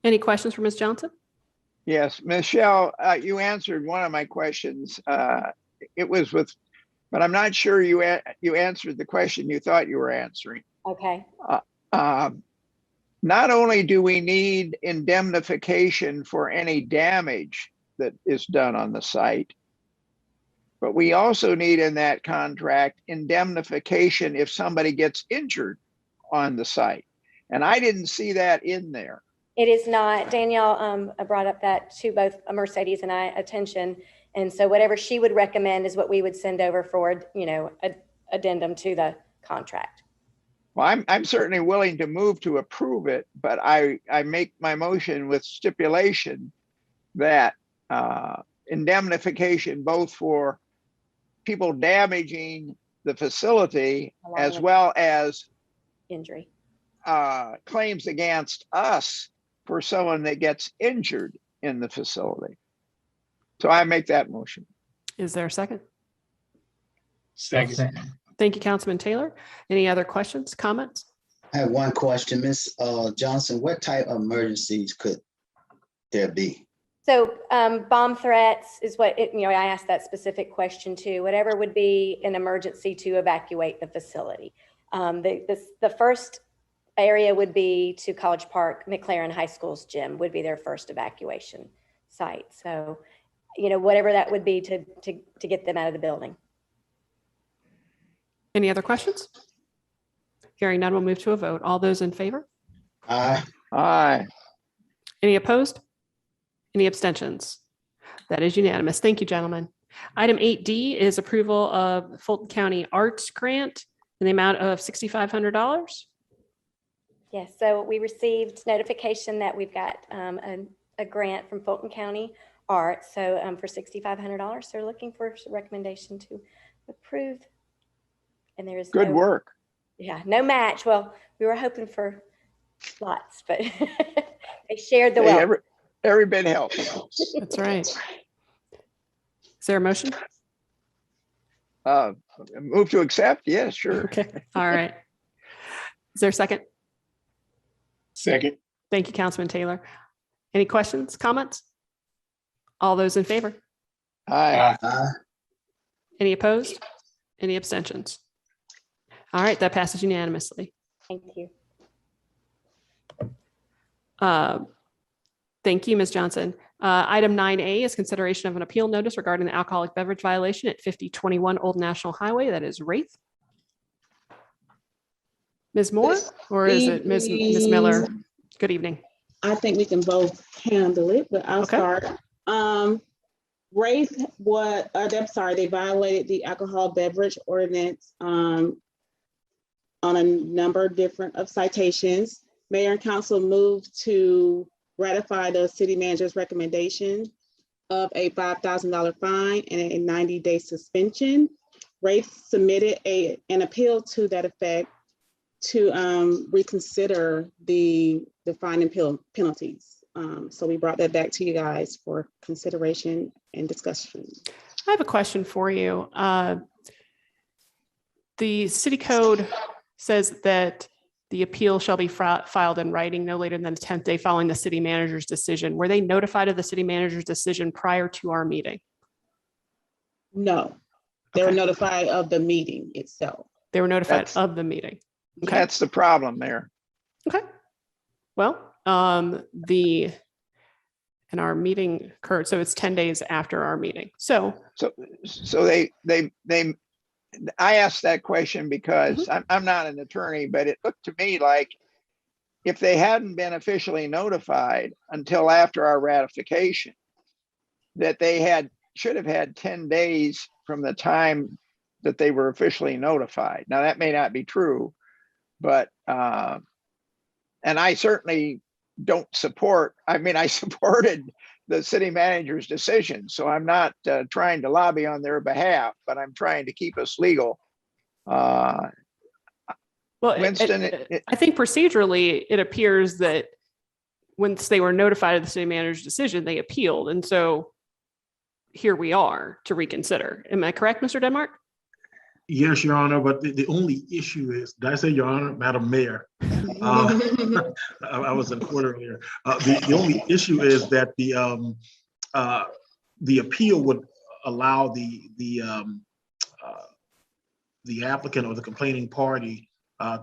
Any questions for Ms. Johnson? Yes, Michelle, you answered one of my questions. It was with, but I'm not sure you answered the question you thought you were answering. Okay. Not only do we need indemnification for any damage that is done on the site, but we also need in that contract indemnification if somebody gets injured on the site. And I didn't see that in there. It is not. Danielle brought up that to both Mercedes and I attention. And so whatever she would recommend is what we would send over for, addendum to the contract. Well, I'm certainly willing to move to approve it, but I make my motion with stipulation that indemnification both for people damaging the facility as well as injury claims against us for someone that gets injured in the facility. So I make that motion. Is there a second? Second. Thank you, Councilman Taylor. Any other questions, comments? I have one question, Ms. Johnson. What type of emergencies could there be? So bomb threats is what I asked that specific question too. Whatever would be an emergency to evacuate the facility. The first area would be to College Park, McLaren High School's gym would be their first evacuation site. So, whatever that would be to get them out of the building. Any other questions? Hearing none, we'll move to a vote. All those in favor? Aye. Aye. Any opposed? Any abstentions? That is unanimous. Thank you, gentlemen. Item 8D is approval of Fulton County Arts Grant in the amount of $6,500. Yes, so we received notification that we've got a grant from Fulton County Arts, so for $6,500. So we're looking for a recommendation to approve. And there is Good work. Yeah, no match. Well, we were hoping for lots, but they shared the Hey, wealth. every bit helps. That's right. Is there a motion? Move to accept? Yes, sure. Okay. All right. Is there a second? Second. Thank you, Councilman Taylor. Any questions, comments? All those in favor? Aye. Any opposed? Any abstentions? All right, that passes unanimously. Thank you. Thank you, Ms. Johnson. Item 9A is consideration of an appeal notice regarding the alcoholic beverage violation at 5021 Old National Highway. That is Wraith. Ms. Moore, or is it Ms. Miller? Good evening. I think we can both handle it, but I'll Okay. start. Wraith, I'm sorry, they violated the alcohol beverage ordinance on a number of different citations. Mayor and council moved to ratify the city manager's recommendation of a $5,000 fine and a 90-day suspension. Wraith submitted an appeal to that effect to reconsider the fine and penalties. So we brought that back to you guys for consideration and discussion. I have a question for you. The city code says that the appeal shall be filed in writing no later than the 10th day following the city manager's decision. Were they notified of the city manager's decision prior to our meeting? No, they were notified of the meeting itself. They were notified of the meeting. Okay. That's the problem there. Okay. Well, and our meeting occurred, so it's 10 days after our meeting. So I asked that question because I'm not an attorney, but it looked to me like if they hadn't been officially notified until after our ratification, that they should have had 10 days from the time that they were officially notified. Now that may not be true, but and I certainly don't support, I supported the city manager's decision. So I'm not trying to lobby on their behalf, but I'm trying to keep us legal. well, Winston, I think procedurally, it appears that once they were notified of the city manager's decision, they appealed. And so here we are to reconsider. Am I correct, Mr. Denmark? Yes, Your Honor, but the only issue is, did I say Your Honor, Madam Mayor? I was in court earlier. The only issue is that the appeal would allow the applicant or the complaining party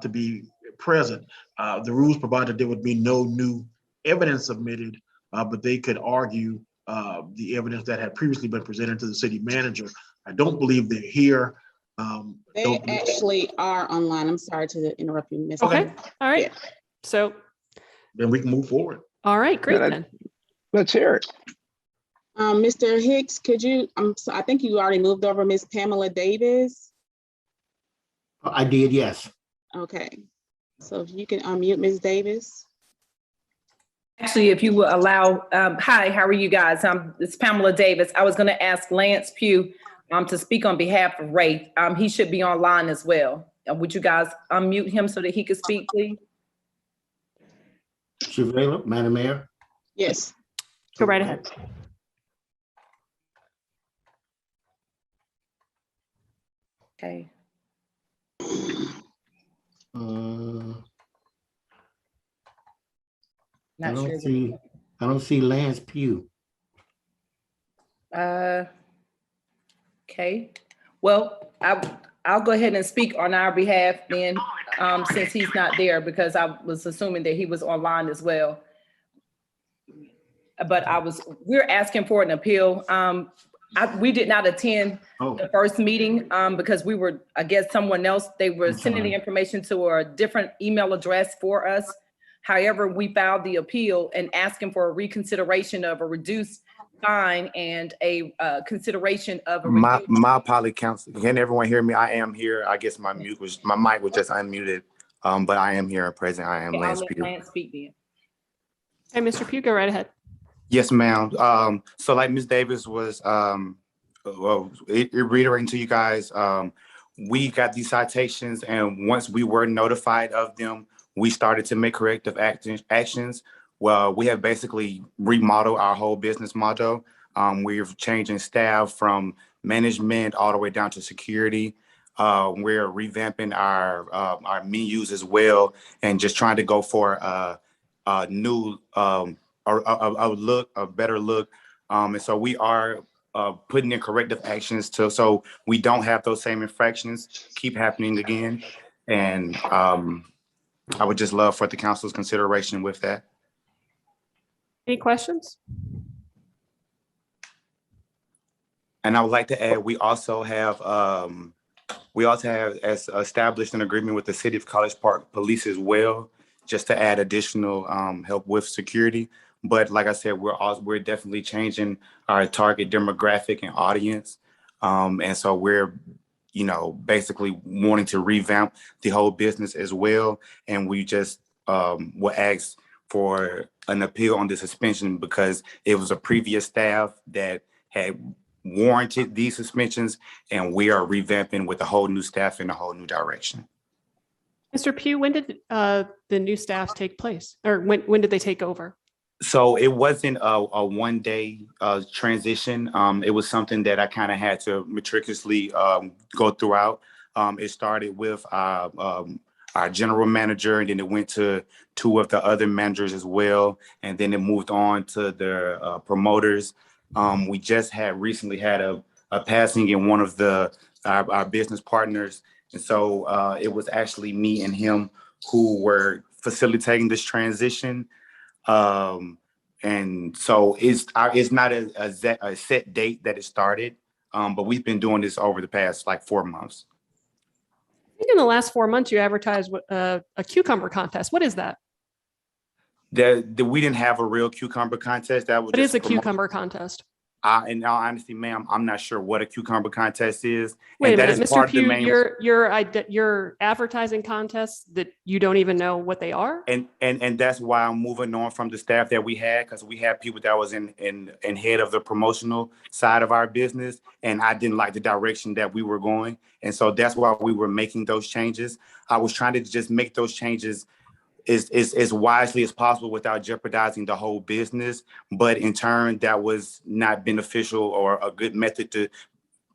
to be present. The rules provided there would be no new evidence submitted, but they could argue the evidence that had previously been presented to the city manager. I don't believe they're here. They actually are online. I'm sorry to interrupt you, Mr. Okay. All right. Yeah. So then we can move forward. All right, great. Then let's hear it. Mr. Hicks, could you, I think you already moved over Miss Pamela Davis. I did, yes. Okay. So if you can unmute Ms. Davis. Actually, if you will allow, hi, how are you guys? It's Pamela Davis. I was going to ask Lance Pugh to speak on behalf of Wraith. He should be online as well. Would you guys unmute him so that he could speak, please? Chevela, Madam Mayor? Yes. Go right ahead. Okay. I don't see Lance Pugh. Okay. Well, I'll go ahead and speak on our behalf then, since he's not there, because I was assuming that he was online as well. But we're asking for an appeal. We did not attend the first meeting because we were, I guess someone else, they were sending the information to a different email address for us. However, we filed the appeal and asking for a reconsideration of a reduced fine and a consideration of a My review. apology, council. Can everyone hear me? I am here. I guess my mic was just unmuted. But I am here and present. I am Okay, I'll Lance let Pugh. Lance speak then. Hey, Mr. Pugh, go right ahead. Yes, ma'am. So like Ms. Davis was reiterating to you guys, we got these citations, and once we were notified of them, we started to make corrective actions. Well, we have basically remodeled our whole business model. We're changing staff from management all the way down to security. We're revamping our menus as well, and just trying to go for a new a better look. And so we are putting in corrective actions so we don't have those same infractions keep happening again. And I would just love for the council's consideration with that. Any questions? And I would like to add, we also have as established an agreement with the City of College Park Police as well, just to add additional help with security. But like I said, we're definitely changing our target demographic and audience. And so we're, basically wanting to revamp the whole business as well. And we just will ask for an appeal on the suspension because it was a previous staff that had warranted these suspensions, and we are revamping with a whole new staff in a whole new direction. Mr. Pugh, when did the new staff take place, or when did they take over? So it wasn't a one-day transition. It was something that I kind of had to meticulously go throughout. It started with our general manager, and then it went to two of the other managers as well, and then it moved on to the promoters. We just recently had a passing in one of our business partners, and so it was actually me and him who were facilitating this transition. And so it's not a set date that it started, but we've been doing this over the past 4 months. I think in the last 4 months you advertised a cucumber contest. What is that? We didn't have a real cucumber contest. What is a cucumber contest? In all honesty, ma'am, I'm not sure what a cucumber contest is. Wait and a minute, that is Mr. part of the Pugh, main. you're advertising contests that you don't even know what they are? And that's why I'm moving on from the staff that we had, because we had people that was in head of the promotional side of our business, and I didn't like the direction that we were going. And so that's why we were making those changes. I was trying to just make those changes as wisely as possible without jeopardizing the whole business. But in turn, that was not beneficial or a good method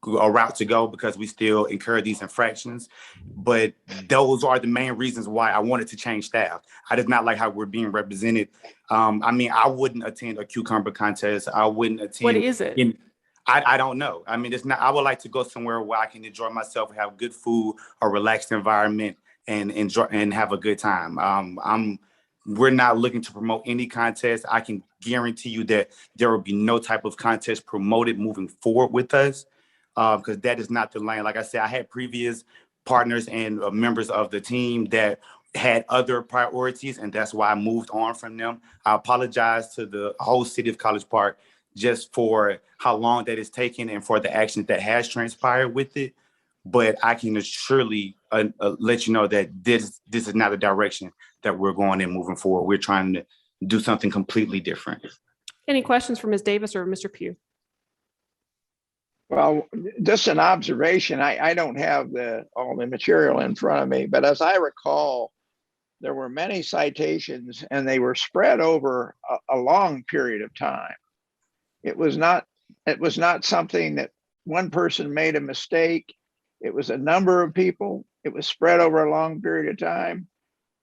a route to go, because we still incur these infractions. But those are the main reasons why I wanted to change staff. I did not like how we're being represented. I wouldn't attend a cucumber contest. I wouldn't attend. What is it? I don't know. It's not. I would like to go somewhere where I can enjoy myself, have good food, a relaxed environment, and enjoy and have a good time. We're not looking to promote any contest. I can guarantee you that there will be no type of contest promoted moving forward with us, because that is not the lane. Like I said, I had previous partners and members of the team that had other priorities, and that's why I moved on from them. I apologize to the whole city of College Park just for how long that is taking and for the action that has transpired with it. But I can surely let you know that this is not a direction that we're going in moving forward. We're trying to do something completely different. Any questions for Ms. Davis or Mr. Pugh? Well, just an observation. I don't have all the material in front of me, but as I recall, there were many citations and they were spread over a long period of time. It was not something that one person made a mistake. It was a number of people. It was spread over a long period of time.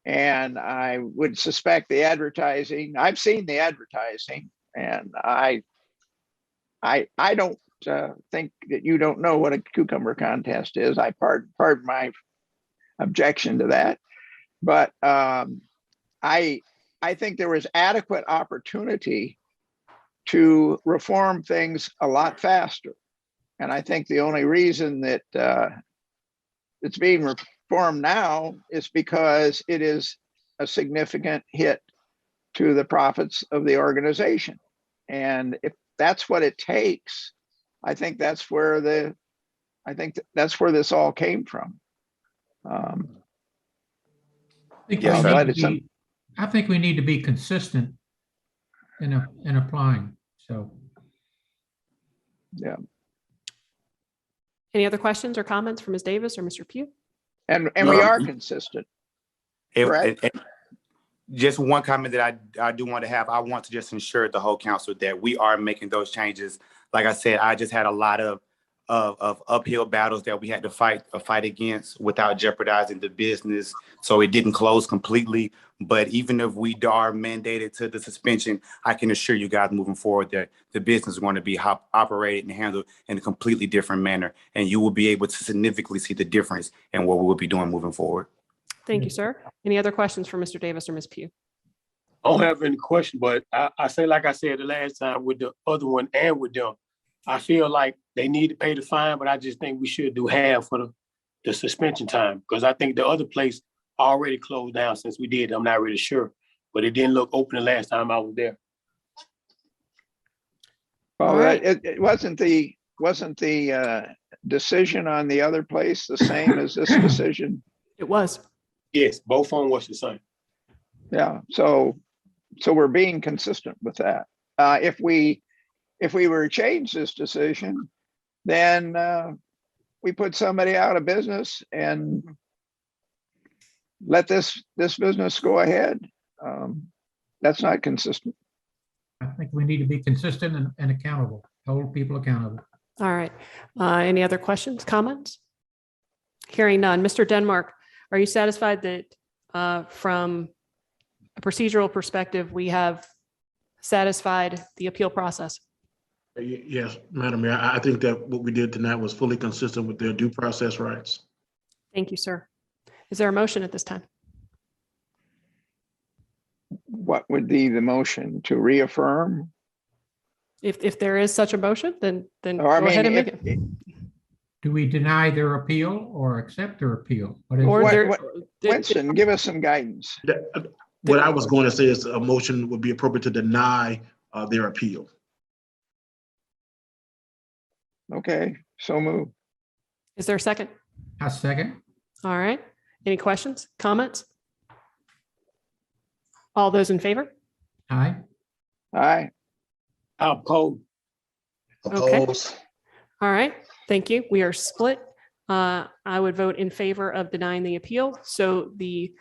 And I would suspect the advertising, I've seen the advertising, and I don't think that you don't know what a cucumber contest is. I pardon my objection to that. But I think there was adequate opportunity to reform things a lot faster. And I think the only reason that it's being reformed now is because it is a significant hit to the profits of the organization. And that's what it takes, I think that's where that's where this all came from. I think Yes, we sir. need But to it's be, I think we need to be consistent in applying, so. yeah. Any other questions or comments from Ms. Davis or Mr. Pugh? And we are consistent. Correct. Just one comment that I do want to have. I want to just ensure the whole council that we are making those changes. Like I said, I just had a lot of uphill battles that we had to fight against without jeopardizing the business. So it didn't close completely. But even if we are mandated to the suspension, I can assure you guys moving forward that the business is going to be operated and handled in a completely different manner. And you will be able to significantly see the difference in what we will be doing moving forward. Thank you, sir. Any other questions for Mr. Davis or Ms. Pugh? I don't have any question, but I say, like I said the last time with the other one and with them, I feel like they need to pay the fine, but I just think we should do half for the suspension time, because I think the other place already closed down since we did. I'm not really sure, but it didn't look open the last time I was there. Well, it wasn't the decision on the other place the same as this decision? It was. Yes, both of them was the same. Yeah, so we're being consistent with that. If we were to change this decision, then we put somebody out of business and let this business go ahead. That's not consistent. I think we need to be consistent and accountable, hold people accountable. All right. Any other questions, comments? Hearing none. Mr. Denmark, are you satisfied that from a procedural perspective, we have satisfied the appeal process? Yes, Madam Mayor, I think that what we did tonight was fully consistent with their due process rights. Thank you, sir. Is there a motion at this time? What would be the motion? To reaffirm? If there is such a motion, then Or, I go ahead mean, and make it. Do we deny their appeal or accept their appeal? What is Or What- Winston, give us some guidance. What I was going to say is a motion would be appropriate to deny their appeal. Okay, so move. Is there a second? a second? All right. Any questions, comments? All those in favor? Aye. Aye. I oppose. Okay. Oppose. All right. Thank you. We are split. I would vote in favor of denying the appeal. So the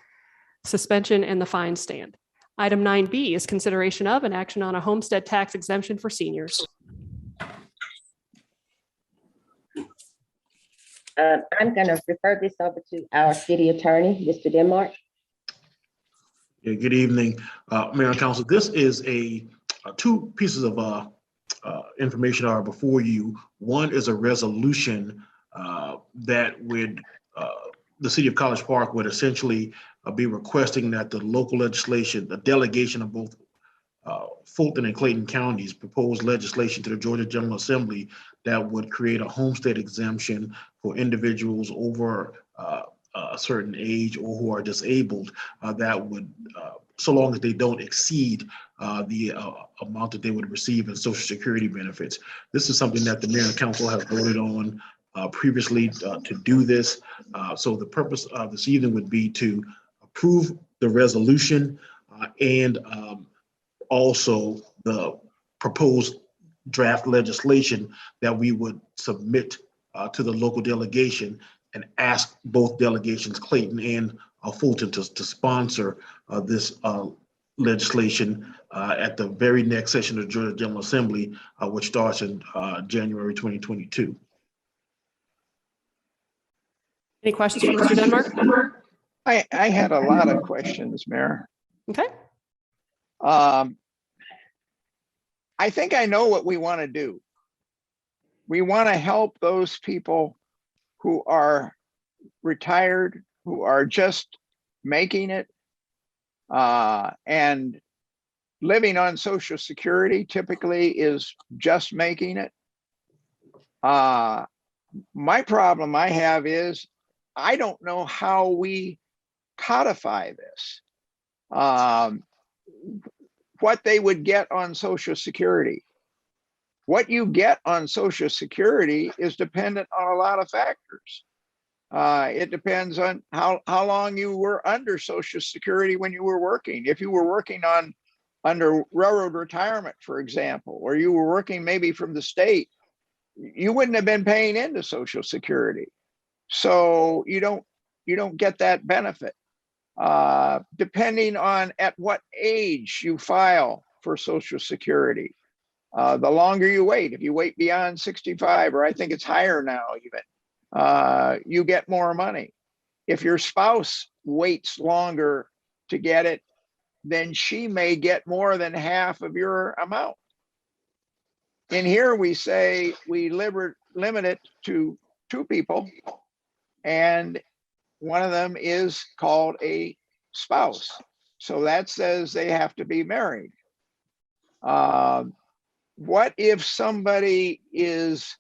suspension and the fine stand. Item 9B is consideration of an action on a homestead tax exemption for seniors. I'm going to refer this over to our city attorney, Mr. Denmark. Yeah, good evening, Mayor and Council. This is two pieces of information are before you. One is a resolution that would the city of College Park would essentially be requesting that the local legislation, the delegation of both Fulton and Clayton counties proposed legislation to the Georgia General Assembly that would create a homestead exemption for individuals over a certain age or who are disabled that would, so long as they don't exceed the amount that they would receive in Social Security benefits. This is something that the mayor and council have voted on previously to do this. So the purpose of this evening would be to approve the resolution and also the proposed draft legislation that we would submit to the local delegation and ask both delegations, Clayton and Fulton, to sponsor this legislation at the very next session of the Georgia General Assembly, which starts in January 2022. Any questions for Mr. Denmark? I had a lot of questions, Mayor. Okay. I think I know what we want to do. We want to help those people who are retired, who are just making it, and living on Social Security typically is just making it. My problem I have is I don't know how we codify this. What they would get on Social Security. what you get on Social Security is dependent on a lot of factors. It depends on how long you were under Social Security when you were working. If you were working under railroad retirement, for example, or you were working maybe from the state, you wouldn't have been paying into Social Security. So you don't get that benefit. Depending on at what age you file for Social Security. The longer you wait, if you wait beyond 65, or I think it's higher now even, you get more money. If your spouse waits longer to get it, then she may get more than half of your amount. In here, we say we limit it to 2 people, and one of them is called a spouse. So that says they have to be married. What if somebody is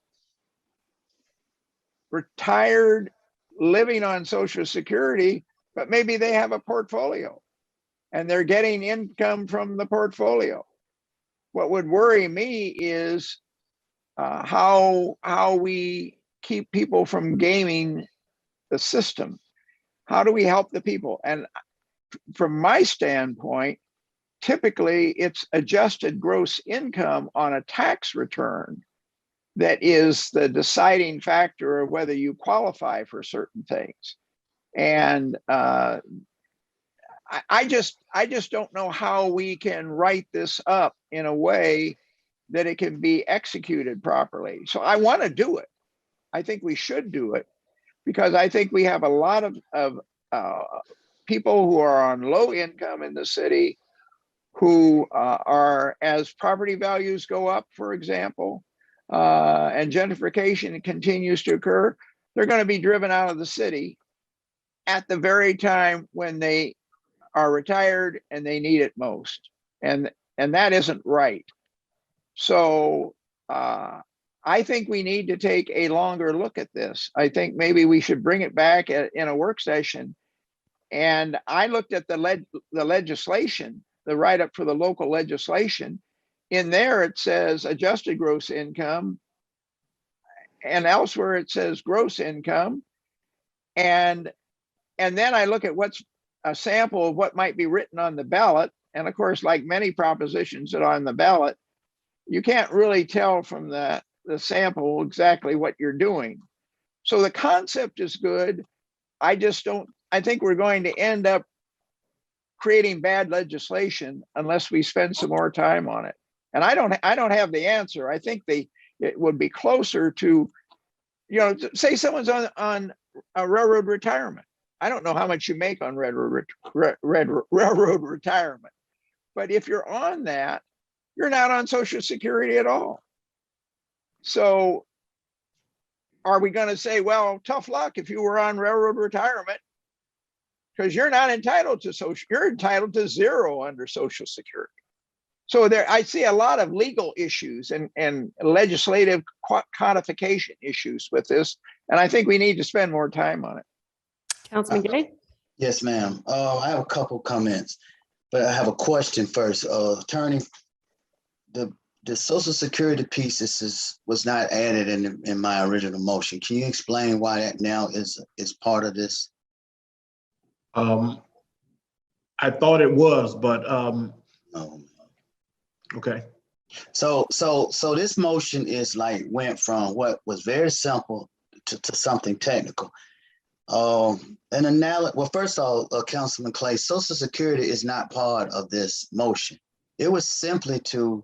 retired, living on Social Security, but maybe they have a portfolio and they're getting income from the portfolio? What would worry me is how we keep people from gaming the system. How do we help the people? And from my standpoint, typically it's adjusted gross income on a tax return that is the deciding factor of whether you qualify for certain things. And I just don't know how we can write this up in a way that it can be executed properly. So I want to do it. I think we should do it, because I think we have a lot of people who are on low income in the city who are, as property values go up, for example, and gentrification continues to occur, they're going to be driven out of the city at the very time when they are retired and they need it most. And that isn't right. So I think we need to take a longer look at this. I think maybe we should bring it back in a work session. And I looked at the legislation, the write-up for the local legislation. In there, it says adjusted gross income, and elsewhere it says gross income. And then I look at what's a sample of what might be written on the ballot. And of course, like many propositions that are on the ballot, you can't really tell from the sample exactly what you're doing. So the concept is good. I think we're going to end up creating bad legislation unless we spend some more time on it. And I don't have the answer. I think it would be closer to, say someone's on a railroad retirement. I don't know how much you make on railroad retirement, but if you're on that, you're not on Social Security at all. So are we going to say, well, tough luck if you were on railroad retirement, because you're not entitled to you're entitled to 0 under Social Security. So I see a lot of legal issues and legislative codification issues with this. And I think we need to spend more time on it. Councilman Gay? Yes, ma'am. I have a couple comments, but I have a question first. Attorney, the Social Security piece was not added in my original motion. Can you explain why that now is part of this? I thought it was, but okay. So this motion is went from what was very simple to something technical. Well, first of all, Councilman Clay, Social Security is not part of this motion. It was simply to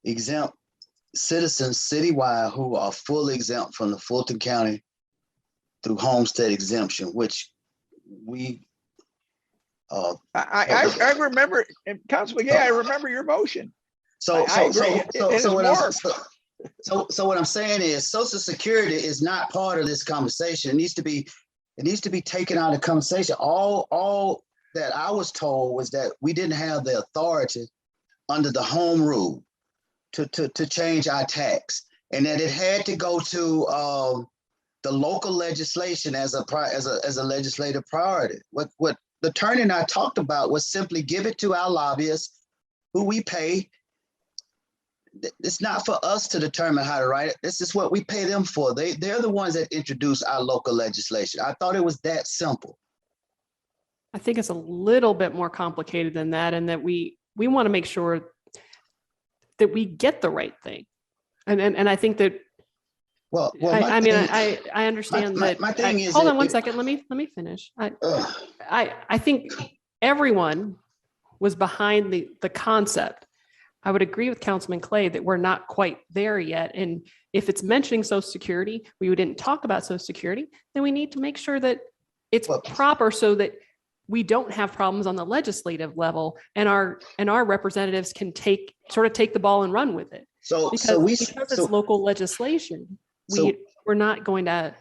exempt citizens citywide who are fully exempt from the Fulton County through Homestead exemption, which we. I remember, Councilman Gay, I remember your motion. So what I'm saying is Social Security is not part of this conversation. It needs to be taken out of the conversation. All that I was told was that we didn't have the authority under the home rule to change our tax, and that it had to go to the local legislation as a legislative priority. What the attorney and I talked about was simply give it to our lobbyists who we pay. it's not for us to determine how to write it. This is what we pay them for. They're the ones that introduce our local legislation. I thought it was that simple. I think it's a little bit more complicated than that, and that we want to make sure that we get the right thing. And I think that, Well, I understand that. My thing is, hold on one second. Let me finish. I think everyone was behind the concept. I would agree with Councilman Clay that we're not quite there yet. And if it's mentioning Social Security, we didn't talk about Social Security, then we need to make sure that it's proper so that we don't have problems on the legislative level, and our representatives can take the ball and run with it. Because it's local legislation, we're not going to,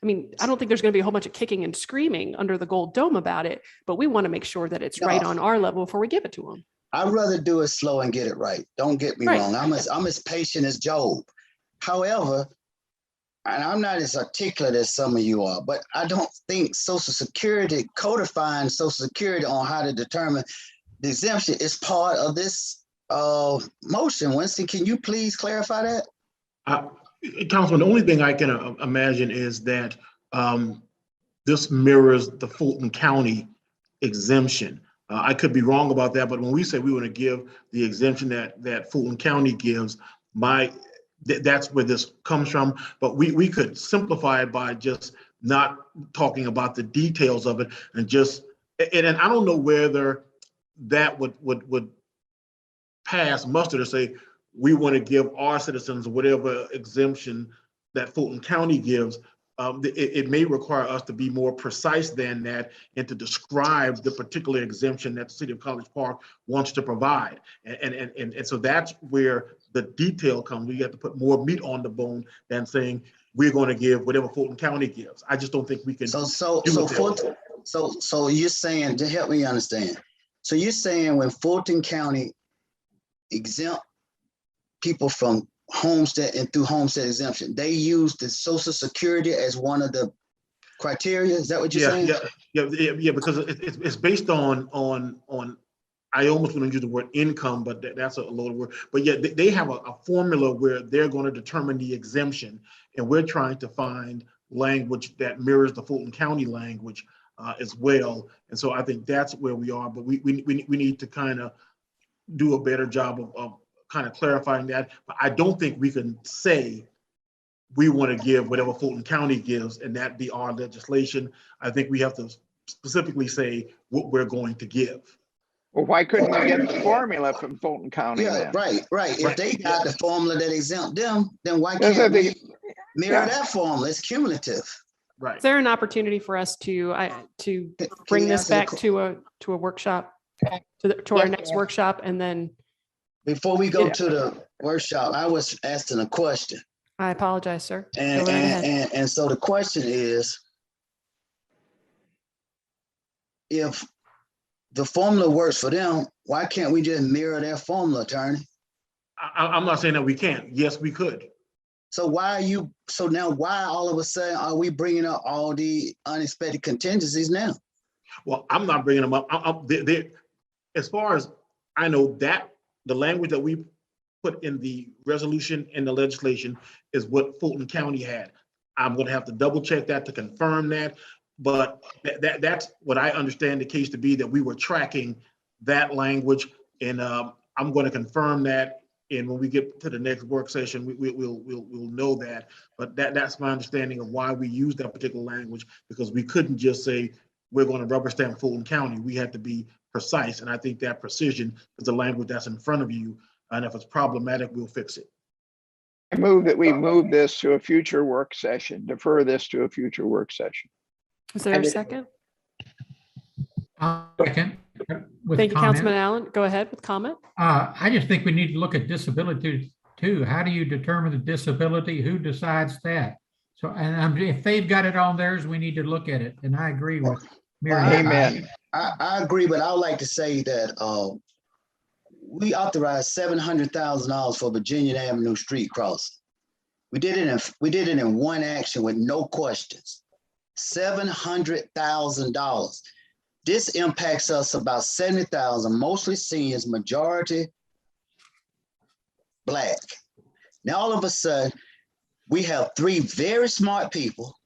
I don't think there's going to be a whole bunch of kicking and screaming under the gold dome about it, but we want to make sure that it's right on our level before we give it to them. I'd rather do it slow and get it right. Don't get me wrong. I'm as patient as Job. However, and I'm not as articulate as some of you are, but I don't think Social Security, codifying Social Security on how to determine the exemption is part of this motion. Winston, can you please clarify that? Councilman, the only thing I can imagine is that this mirrors the Fulton County exemption. I could be wrong about that, but when we say we want to give the exemption that Fulton County gives, that's where this comes from. But we could simplify it by just not talking about the details of it, and I don't know whether that would pass muster to say we want to give our citizens whatever exemption that Fulton County gives. It may require us to be more precise than that and to describe the particular exemption that the city of College Park wants to provide. And so that's where the detail comes. We have to put more meat on the bone than saying we're going to give whatever Fulton County gives. I just don't think we can. So you're saying, to help me understand, so you're saying when Fulton County exempt people from Homestead and through Homestead exemption, they use the Social Security as one of the criteria? Is that what you're saying? Yeah, because it's based on I almost want to use the word income, but that's a loaded word. But yeah, they have a formula where they're going to determine the exemption, and we're trying to find language that mirrors the Fulton County language as well. And so I think that's where we are, but we need to kind of do a better job of kind of clarifying that. But I don't think we can say we want to give whatever Fulton County gives and that be our legislation. I think we have to specifically say what we're going to give. Well, why couldn't we get the formula from Fulton County? Yeah, then? Right. If they got the formula that exempt them, then why can't we mirror that formula? It's cumulative. Right. Is there an opportunity for us to bring this back to a workshop, to our next workshop, and then? Before we go to the workshop, I was asking a question. I apologize, sir. And so the question is, if the formula works for them, why can't we just mirror their formula, attorney? I'm not saying that we can't. Yes, we could. So why all of a sudden are we bringing up all the unexpected contingencies now? Well, I'm not bringing them up. As far as I know, that the language that we put in the resolution and the legislation is what Fulton County had. I'm going to have to double check that to confirm that. But that's what I understand the case to be, that we were tracking that language. And I'm going to confirm that. And when we get to the next work session, we'll know that. But that's my understanding of why we use that particular language, because we couldn't just say we're going to rubber stamp Fulton County. We had to be precise. And I think that precision is the language that's in front of you. And if it's problematic, we'll fix it. I move that we move this to a future work session, defer this to a future work session. Is there a second? Second. Thank you, Councilman Allen. Go ahead with comment. I just think we need to look at disability too. How do you determine the disability? Who decides that? So, and if they've got it on theirs, we need to look at it. And I agree with Mary. Amen. I agree, but I would like to say that we authorized $700,000 for Virginia Avenue street crossing. We did it in one action with no questions. $700,000. This impacts us about 70,000, mostly seniors, majority black. Now, all of a sudden, we have three very smart people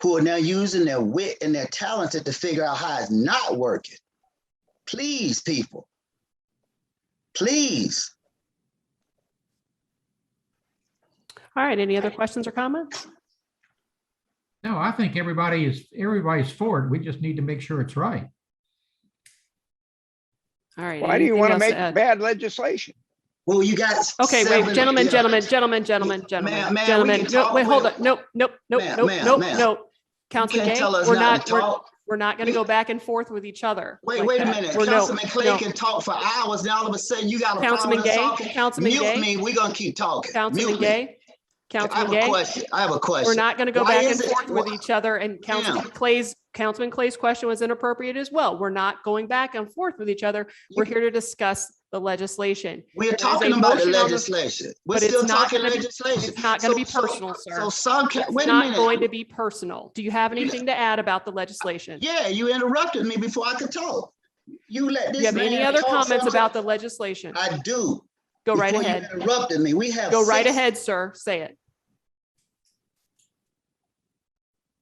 who are now using their wit and their talent to figure out how it's not working. Please, people, please. All right, any other questions or comments? No, I think everybody's for it. We just need to make sure it's right. All right. Why do you anything want to else make add? bad legislation? Well, you got Okay, wait, seven- gentlemen, yeah. gentlemen. Ma'am, we Gentlemen, can no, talk wait, hold with- on. Nope. Ma'am. Councilman can't Gay, tell us we're not not, to we're, talk. we're not gonna go back and forth with each other. Wait, like wait a that. minute. We're Councilman Clay no. can talk for hours. Now all of a sudden you got a Councilman problem with Gay, talking. Councilman Mute Gay. me. We're gonna keep talking. Councilman Mute me. Gay, I have Councilman a Gay. question. I have a question. We're not gonna go Why back is and it- forth with why- each other, and Councilman Clay's question was inappropriate as well. We're not going back and forth with each other. We're here to discuss the legislation. We're There is talking a about the motion on legislation. We're but it's still not talking gonna be- legislation. It's not going to be personal, sir. So some can, It's wait a not minute. going to be personal. Do you have anything to add about the legislation? Yeah, you interrupted me before I could talk. You let Do this you have man any other talk comments sometimes. about the legislation? I do. Go right Before ahead. You interrupted me. We have Go right six- ahead, sir. Say it.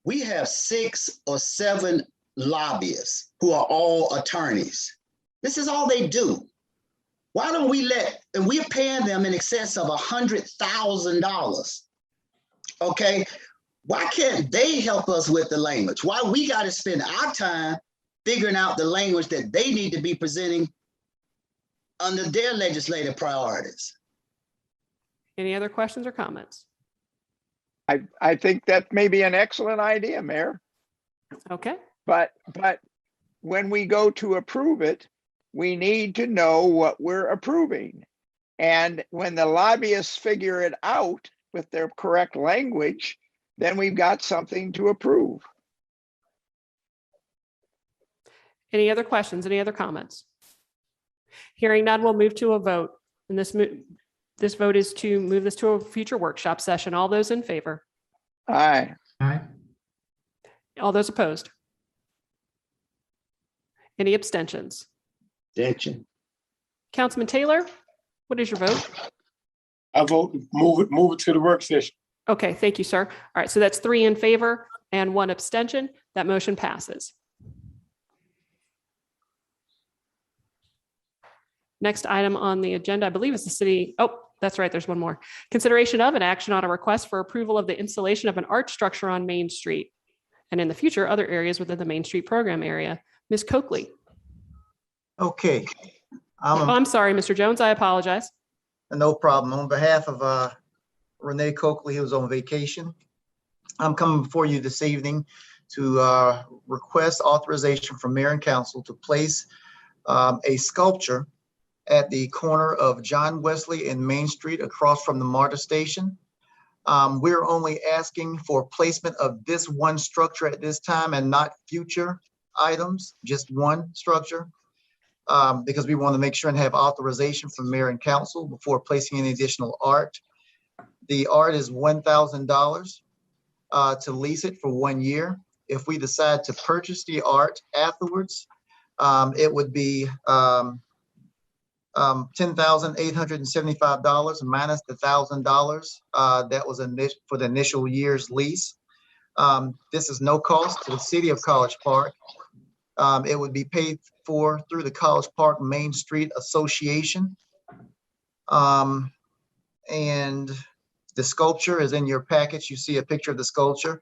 We have 6 or 7 lobbyists who are all attorneys. This is all they do. Why don't we and we're paying them in excess of $100,000. Okay. Why can't they help us with the language? Why we got to spend our time figuring out the language that they need to be presenting under their legislative priorities? Any other questions or comments? I think that may be an excellent idea, Mayor. Okay. But when we go to approve it, we need to know what we're approving. And when the lobbyists figure it out with their correct language, then we've got something to approve. Any other questions? Any other comments? Hearing none, we'll move to a vote. And this vote is to move this to a future workshop session. All those in favor? Aye. Aye. All those opposed? Any abstentions? Abstention. Councilman Taylor, what is your vote? I vote move it to the work session. Okay, thank you, sir. All right, so that's 3 in favor and 1 abstention. That motion passes. Next item on the agenda, I believe, is the city. Oh, that's right. There's one more. Consideration of an action on a request for approval of the installation of an art structure on Main Street and in the future, other areas within the Main Street program area. Ms. Coakley. Okay. Oh, I'm sorry, Mr. Jones. I apologize. No problem. On behalf of Renee Coakley, who's on vacation, I'm coming before you this evening to request authorization from Mayor and Council to place a sculpture at the corner of John Wesley and Main Street across from the MARTA station. We're only asking for placement of this one structure at this time and not future items, just one structure, because we want to make sure and have authorization from Mayor and Council before placing any additional art. The art is $1,000 to lease it for 1 year. If we decide to purchase the art afterwards, it would be $10,875 minus the $1,000 that was for the initial year's lease. This is no cost to the city of College Park. It would be paid for through the College Park Main Street Association. And the sculpture is in your package. You see a picture of the sculpture.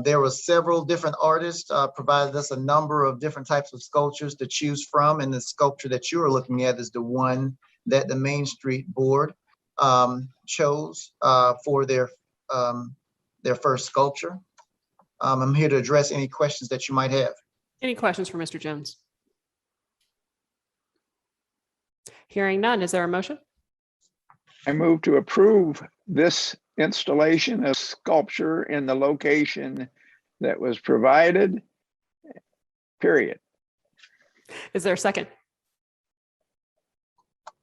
There were several different artists provided us a number of different types of sculptures to choose from, and the sculpture that you are looking at is the one that the Main Street Board chose for their first sculpture. I'm here to address any questions that you might have. Any questions for Mr. Jones? Hearing none, is there a motion? I move to approve this installation of sculpture in the location that was provided, period. Is there a second?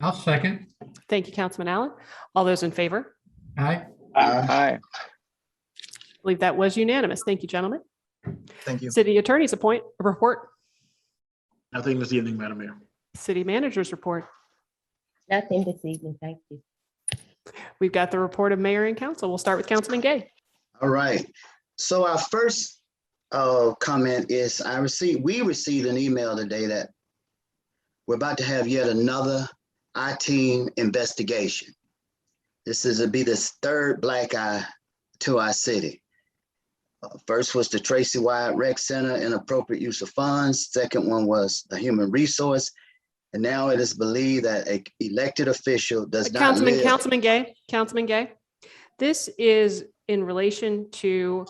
I'll second. Thank you, Councilman Allen. All those in favor? Aye. Aye. I believe that was unanimous. Thank you, gentlemen. Thank you. City Attorney's report. Nothing this evening, Madam Mayor. City Manager's report. Nothing this evening, thank you. We've got the report of mayor and council. We'll start with Councilman Gay. All right. So our first comment is we received an email today that we're about to have yet another I-team investigation. This is to be the third black eye to our city. First was the Tracy Wyatt Rec Center, inappropriate use of funds. Second one was the human resource. And now it is believed that an elected official does not live. Councilman Gay. This is in relation to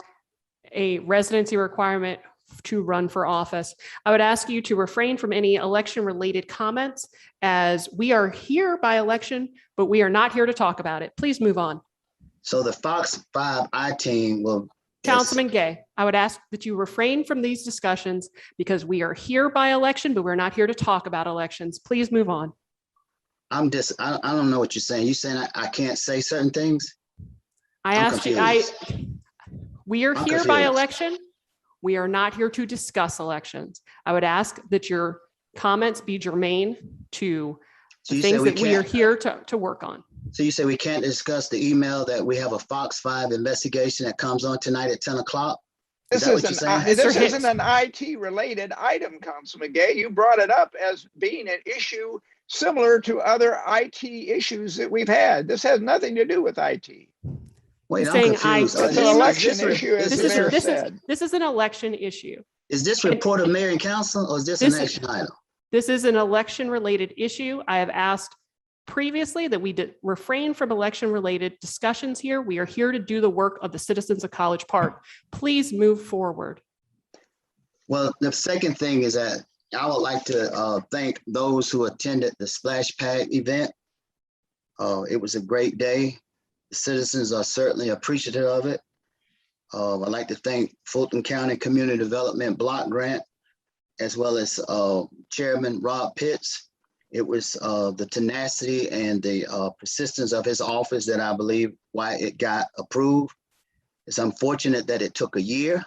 a residency requirement to run for office. I would ask you to refrain from any election-related comments, as we are here by election, but we are not here to talk about it. Please move on. So the Fox 5 I-team will. Councilman Gay, I would ask that you refrain from these discussions because we are here by election, but we're not here to talk about elections. Please move on. I don't know what you're saying. You saying I can't say certain things? We are here by election. We are not here to discuss elections. I would ask that your comments be germane to the things that we are here to work on. So you say we can't discuss the email that we have a Fox 5 investigation that comes on tonight at 10 o'clock? This isn't an IT related item, Councilman Gay. You brought it up as being an issue similar to other IT issues that we've had. This has nothing to do with IT. Wait, I'm confused. It's an election issue, as the mayor said. This is an election issue. Is this report of mayor and council, or is this an action item? This is an election related issue. I have asked previously that we refrain from election related discussions here. We are here to do the work of the citizens of College Park. Please move forward. Well, the second thing is that I would like to thank those who attended the Splash Pad event. It was a great day. The citizens are certainly appreciative of it. I'd like to thank Fulton County Community Development Block Grant, as well as Chairman Rob Pitts. It was the tenacity and the persistence of his office that I believe why it got approved. It's unfortunate that it took a year,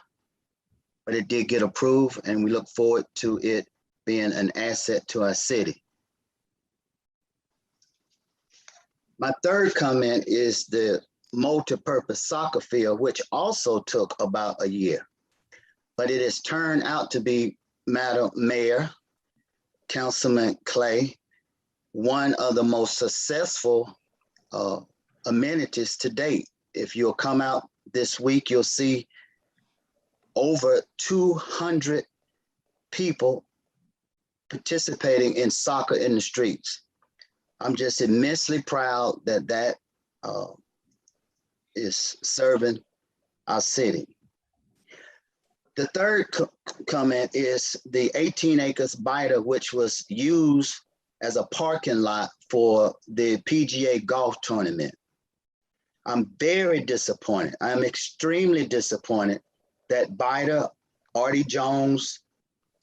but it did get approved, and we look forward to it being an asset to our city. My third comment is the multi-purpose soccer field, which also took about a year, but it has turned out to be, Madam Mayor, Councilman Clay, one of the most successful amenities to date. If you'll come out this week, you'll see over 200 people participating in soccer in the streets. I'm just immensely proud that that is serving our city. The third comment is the 18 acres BITA, which was used as a parking lot for the PGA golf tournament. I'm very disappointed. I'm extremely disappointed that BITA, Artie Jones,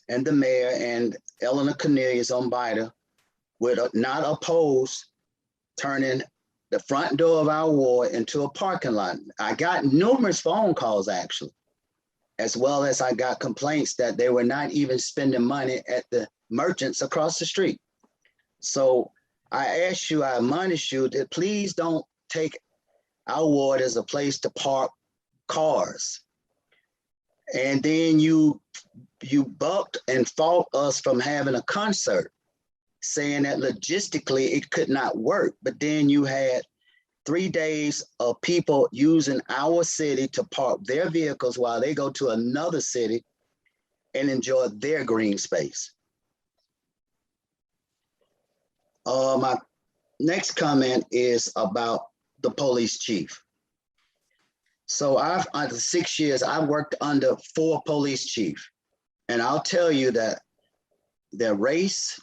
and the mayor and Eleanor Cornelius on BITA would not oppose turning the front door of our ward into a parking lot. I got numerous phone calls actually, as well as I got complaints that they were not even spending money at the merchants across the street. So I ask you, I admonish you that please don't take our ward as a place to park cars. And then you bucked and fought us from having a concert, saying that logistically it could not work. But then you had 3 days of people using our city to park their vehicles while they go to another city and enjoy their green space. My next comment is about the police chief. So under 6 years, I worked under 4 police chiefs. And I'll tell you that their race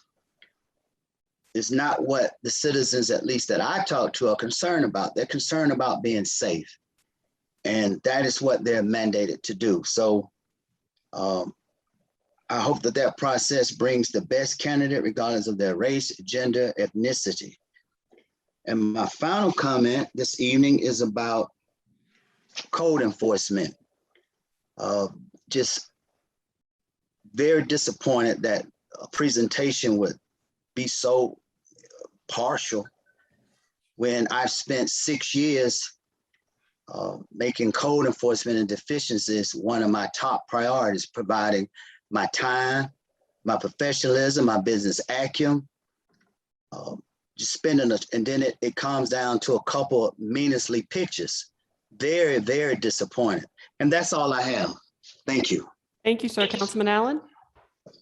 is not what the citizens, at least that I talk to, are concerned about. They're concerned about being safe. And that is what they're mandated to do. So I hope that that process brings the best candidate regardless of their race, gender, ethnicity. And my final comment this evening is about code enforcement. Just very disappointed that a presentation would be so partial when I've spent 6 years making code enforcement and deficiencies one of my top priorities, providing my time, my professionalism, my business acumen, just spending it, and then it comes down to a couple of meaningless pictures. Very, very disappointed. And that's all I have. Thank you. Thank you, sir. Councilman Allen?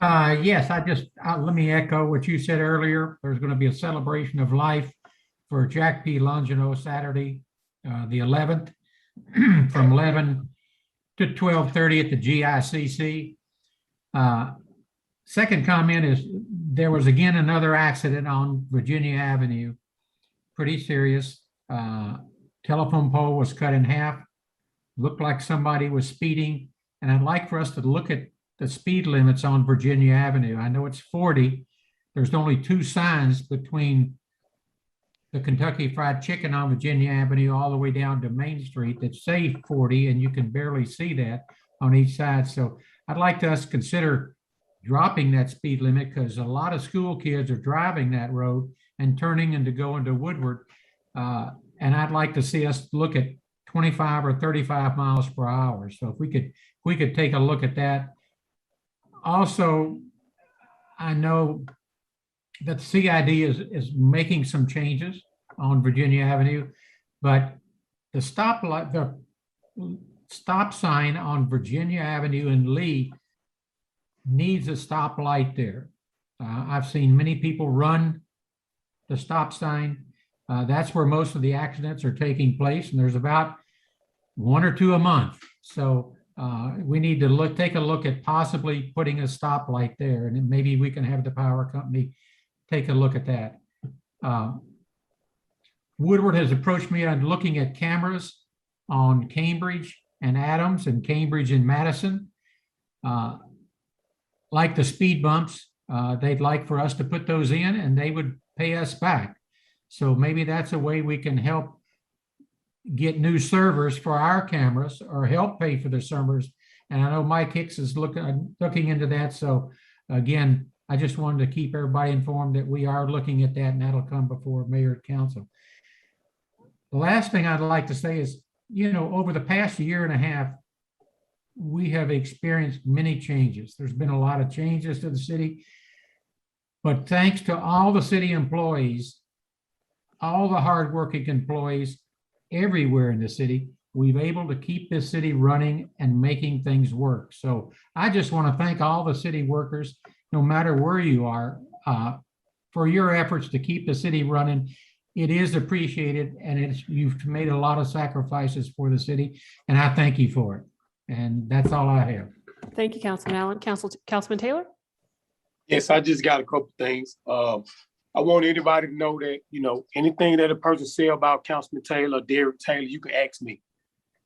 Yes, let me echo what you said earlier. There's going to be a celebration of life for Jack P. Longino Saturday, the 11th, from 11 to 12:30 at the GICC. Second comment is there was again another accident on Virginia Avenue, pretty serious. Telephone pole was cut in half, looked like somebody was speeding. And I'd like for us to look at the speed limits on Virginia Avenue. I know it's 40. There's only 2 signs between the Kentucky Fried Chicken on Virginia Avenue all the way down to Main Street that say 40, and you can barely see that on each side. So I'd like us to consider dropping that speed limit, because a lot of school kids are driving that road and turning and to go into Woodward. And I'd like to see us look at 25 or 35 miles per hour. So if we could take a look at that. Also, I know that the CID is making some changes on Virginia Avenue, but the stop sign on Virginia Avenue in Lee needs a stoplight there. I've seen many people run the stop sign. That's where most of the accidents are taking place, and there's about 1 or 2 a month. So we need to take a look at possibly putting a stoplight there, and then maybe we can have the power company take a look at that. Woodward has approached me on looking at cameras on Cambridge and Adams and Cambridge and Madison. Like the speed bumps, they'd like for us to put those in, and they would pay us back. So maybe that's a way we can help get new servers for our cameras, or help pay for the servers. And I know Mike Hicks is looking into that. So again, I just wanted to keep everybody informed that we are looking at that, and that'll come before Mayor and Council. The last thing I'd like to say is, over the past year and a half, we have experienced many changes. There's been a lot of changes to the city, but thanks to all the city employees, all the hardworking employees everywhere in the city, we've able to keep this city running and making things work. So I just want to thank all the city workers, no matter where you are, for your efforts to keep the city running. It is appreciated, and you've made a lot of sacrifices for the city, and I thank you for it. And that's all I have. Thank you, Councilman Allen. Councilman Taylor? Yes, I just got a couple things. I want anybody to know that, anything that a person say about Councilman Taylor or Derek Taylor, you can ask me.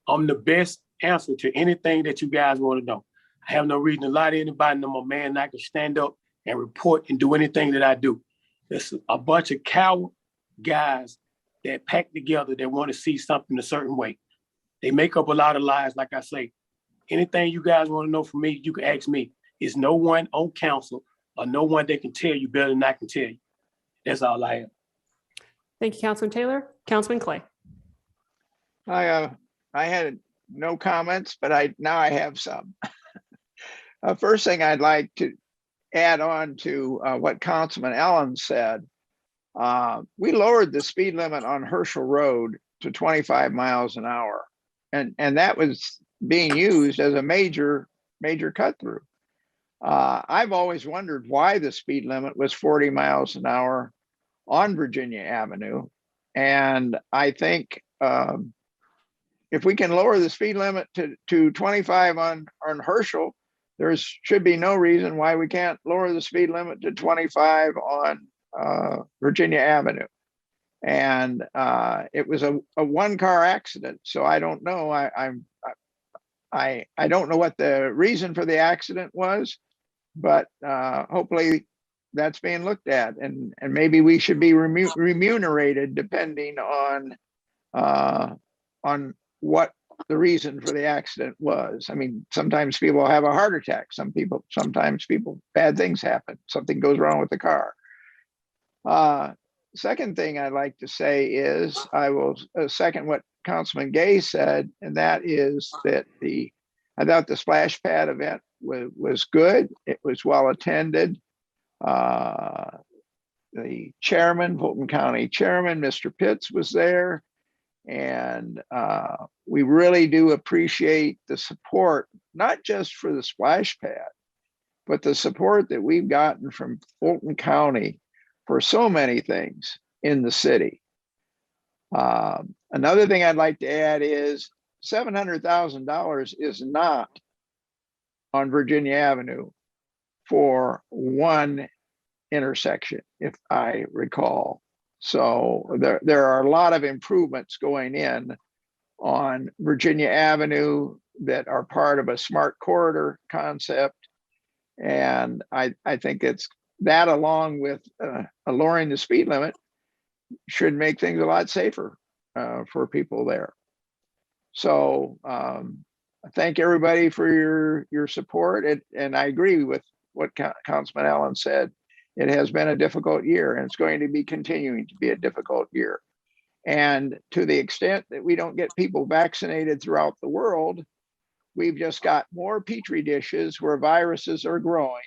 I'm the best answer to anything that you guys want to know. I have no reason to lie to anybody. I'm a man, and I can stand up and report and do anything that I do. There's a bunch of coward guys that pack together that want to see something a certain way. They make up a lot of lies. Like I say, anything you guys want to know from me, you can ask me. There's no one on council or no one that can tell you better than I can tell you. That's all I have. Thank you, Councilman Taylor. Councilman Clay? I had no comments, but now I have some. First thing I'd like to add on to what Councilman Allen said. We lowered the speed limit on Herschel Road to 25 miles an hour. And that was being used as a major cut through. I've always wondered why the speed limit was 40 miles an hour on Virginia Avenue. And I think if we can lower the speed limit to 25 on Herschel, there should be no reason why we can't lower the speed limit to 25 on Virginia Avenue. And it was a one-car accident. So I don't know. I don't know what the reason for the accident was, but hopefully that's being looked at, and maybe we should be remunerated depending on what the reason for the accident was. I mean, sometimes people have a heart attack. Sometimes bad things happen. Something goes wrong with the car. Second thing I'd like to say is I will second what Councilman Gay said, and that is that I thought the splash pad event was good. It was well attended. The chairman, Fulton County Chairman, Mr. Pitts, was there. And we really do appreciate the support, not just for the splash pad, but the support that we've gotten from Fulton County for so many things in the city. Another thing I'd like to add is $700,000 is not on Virginia Avenue for one intersection, if I recall. So there are a lot of improvements going in on Virginia Avenue that are part of a smart corridor concept. And I think it's that, along with lowering the speed limit, should make things a lot safer for people there. So thank everybody for your support. And I agree with what Councilman Allen said. It has been a difficult year, and it's going to be continuing to be a difficult year. And to the extent that we don't get people vaccinated throughout the world, we've just got more petri dishes where viruses are growing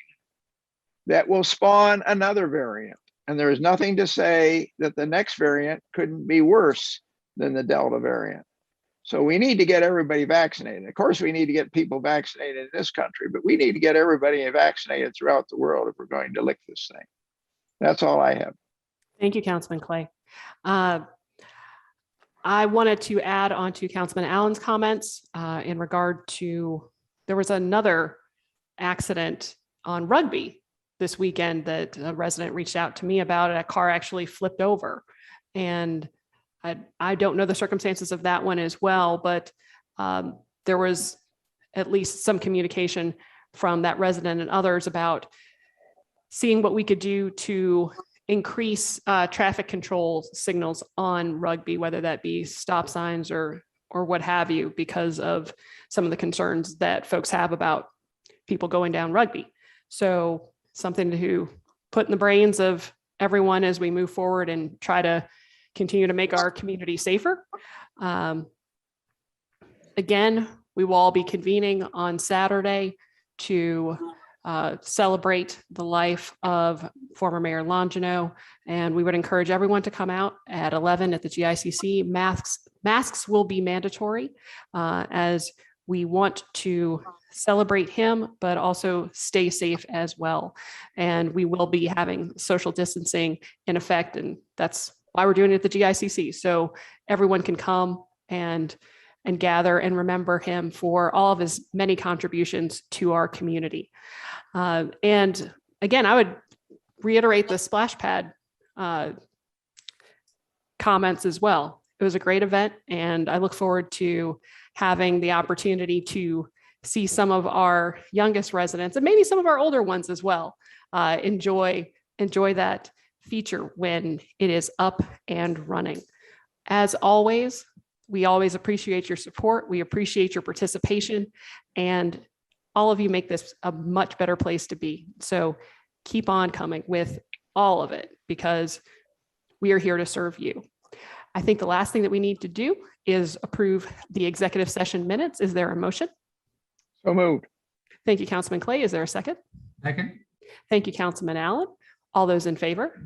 that will spawn another variant. And there is nothing to say that the next variant couldn't be worse than the Delta variant. So we need to get everybody vaccinated. Of course, we need to get people vaccinated in this country, but we need to get everybody vaccinated throughout the world if we're going to lick this thing. That's all I have. Thank you, Councilman Clay. I wanted to add on to Councilman Allen's comments in regard to, there was another accident on Rugby this weekend that a resident reached out to me about. A car actually flipped over, and I don't know the circumstances of that one as well, but there was at least some communication from that resident and others about seeing what we could do to increase traffic control signals on Rugby, whether that be stop signs or what have you, because of some of the concerns that folks have about people going down Rugby. So something to put in the brains of everyone as we move forward and try to continue to make our community safer. Again, we will all be convening on Saturday to celebrate the life of former Mayor Longino, and we would encourage everyone to come out at 11 at the GICC. Masks will be mandatory as we want to celebrate him, but also stay safe as well. And we will be having social distancing in effect, and that's why we're doing it at the GICC. So everyone can come and gather and remember him for all of his many contributions to our community. And again, I would reiterate the splash pad comments as well. It was a great event, and I look forward to having the opportunity to see some of our youngest residents and maybe some of our older ones as well enjoy that feature when it is up and running. As always, we always appreciate your support. We appreciate your participation, and all of you make this a much better place to be. So keep on coming with all of it, because we are here to serve you. I think the last thing that we need to do is approve the executive session minutes. Is there a motion? So moved. Thank you, Councilman Clay. Is there a second? Second. Thank you, Councilman Allen. All those in favor?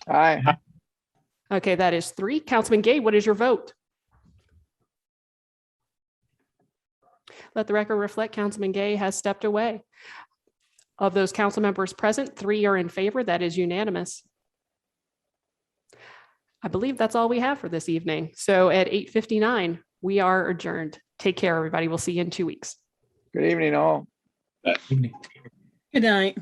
Aye. Okay, that is 3. Councilman Gay, what is your vote? Let the record reflect Councilman Gay has stepped away. Of those council members present, 3 are in favor. That is unanimous. I believe that's all we have for this evening. So at 8:59, we are adjourned. Take care, everybody. We'll see you in 2 weeks. Good evening, all. Evening. Good night.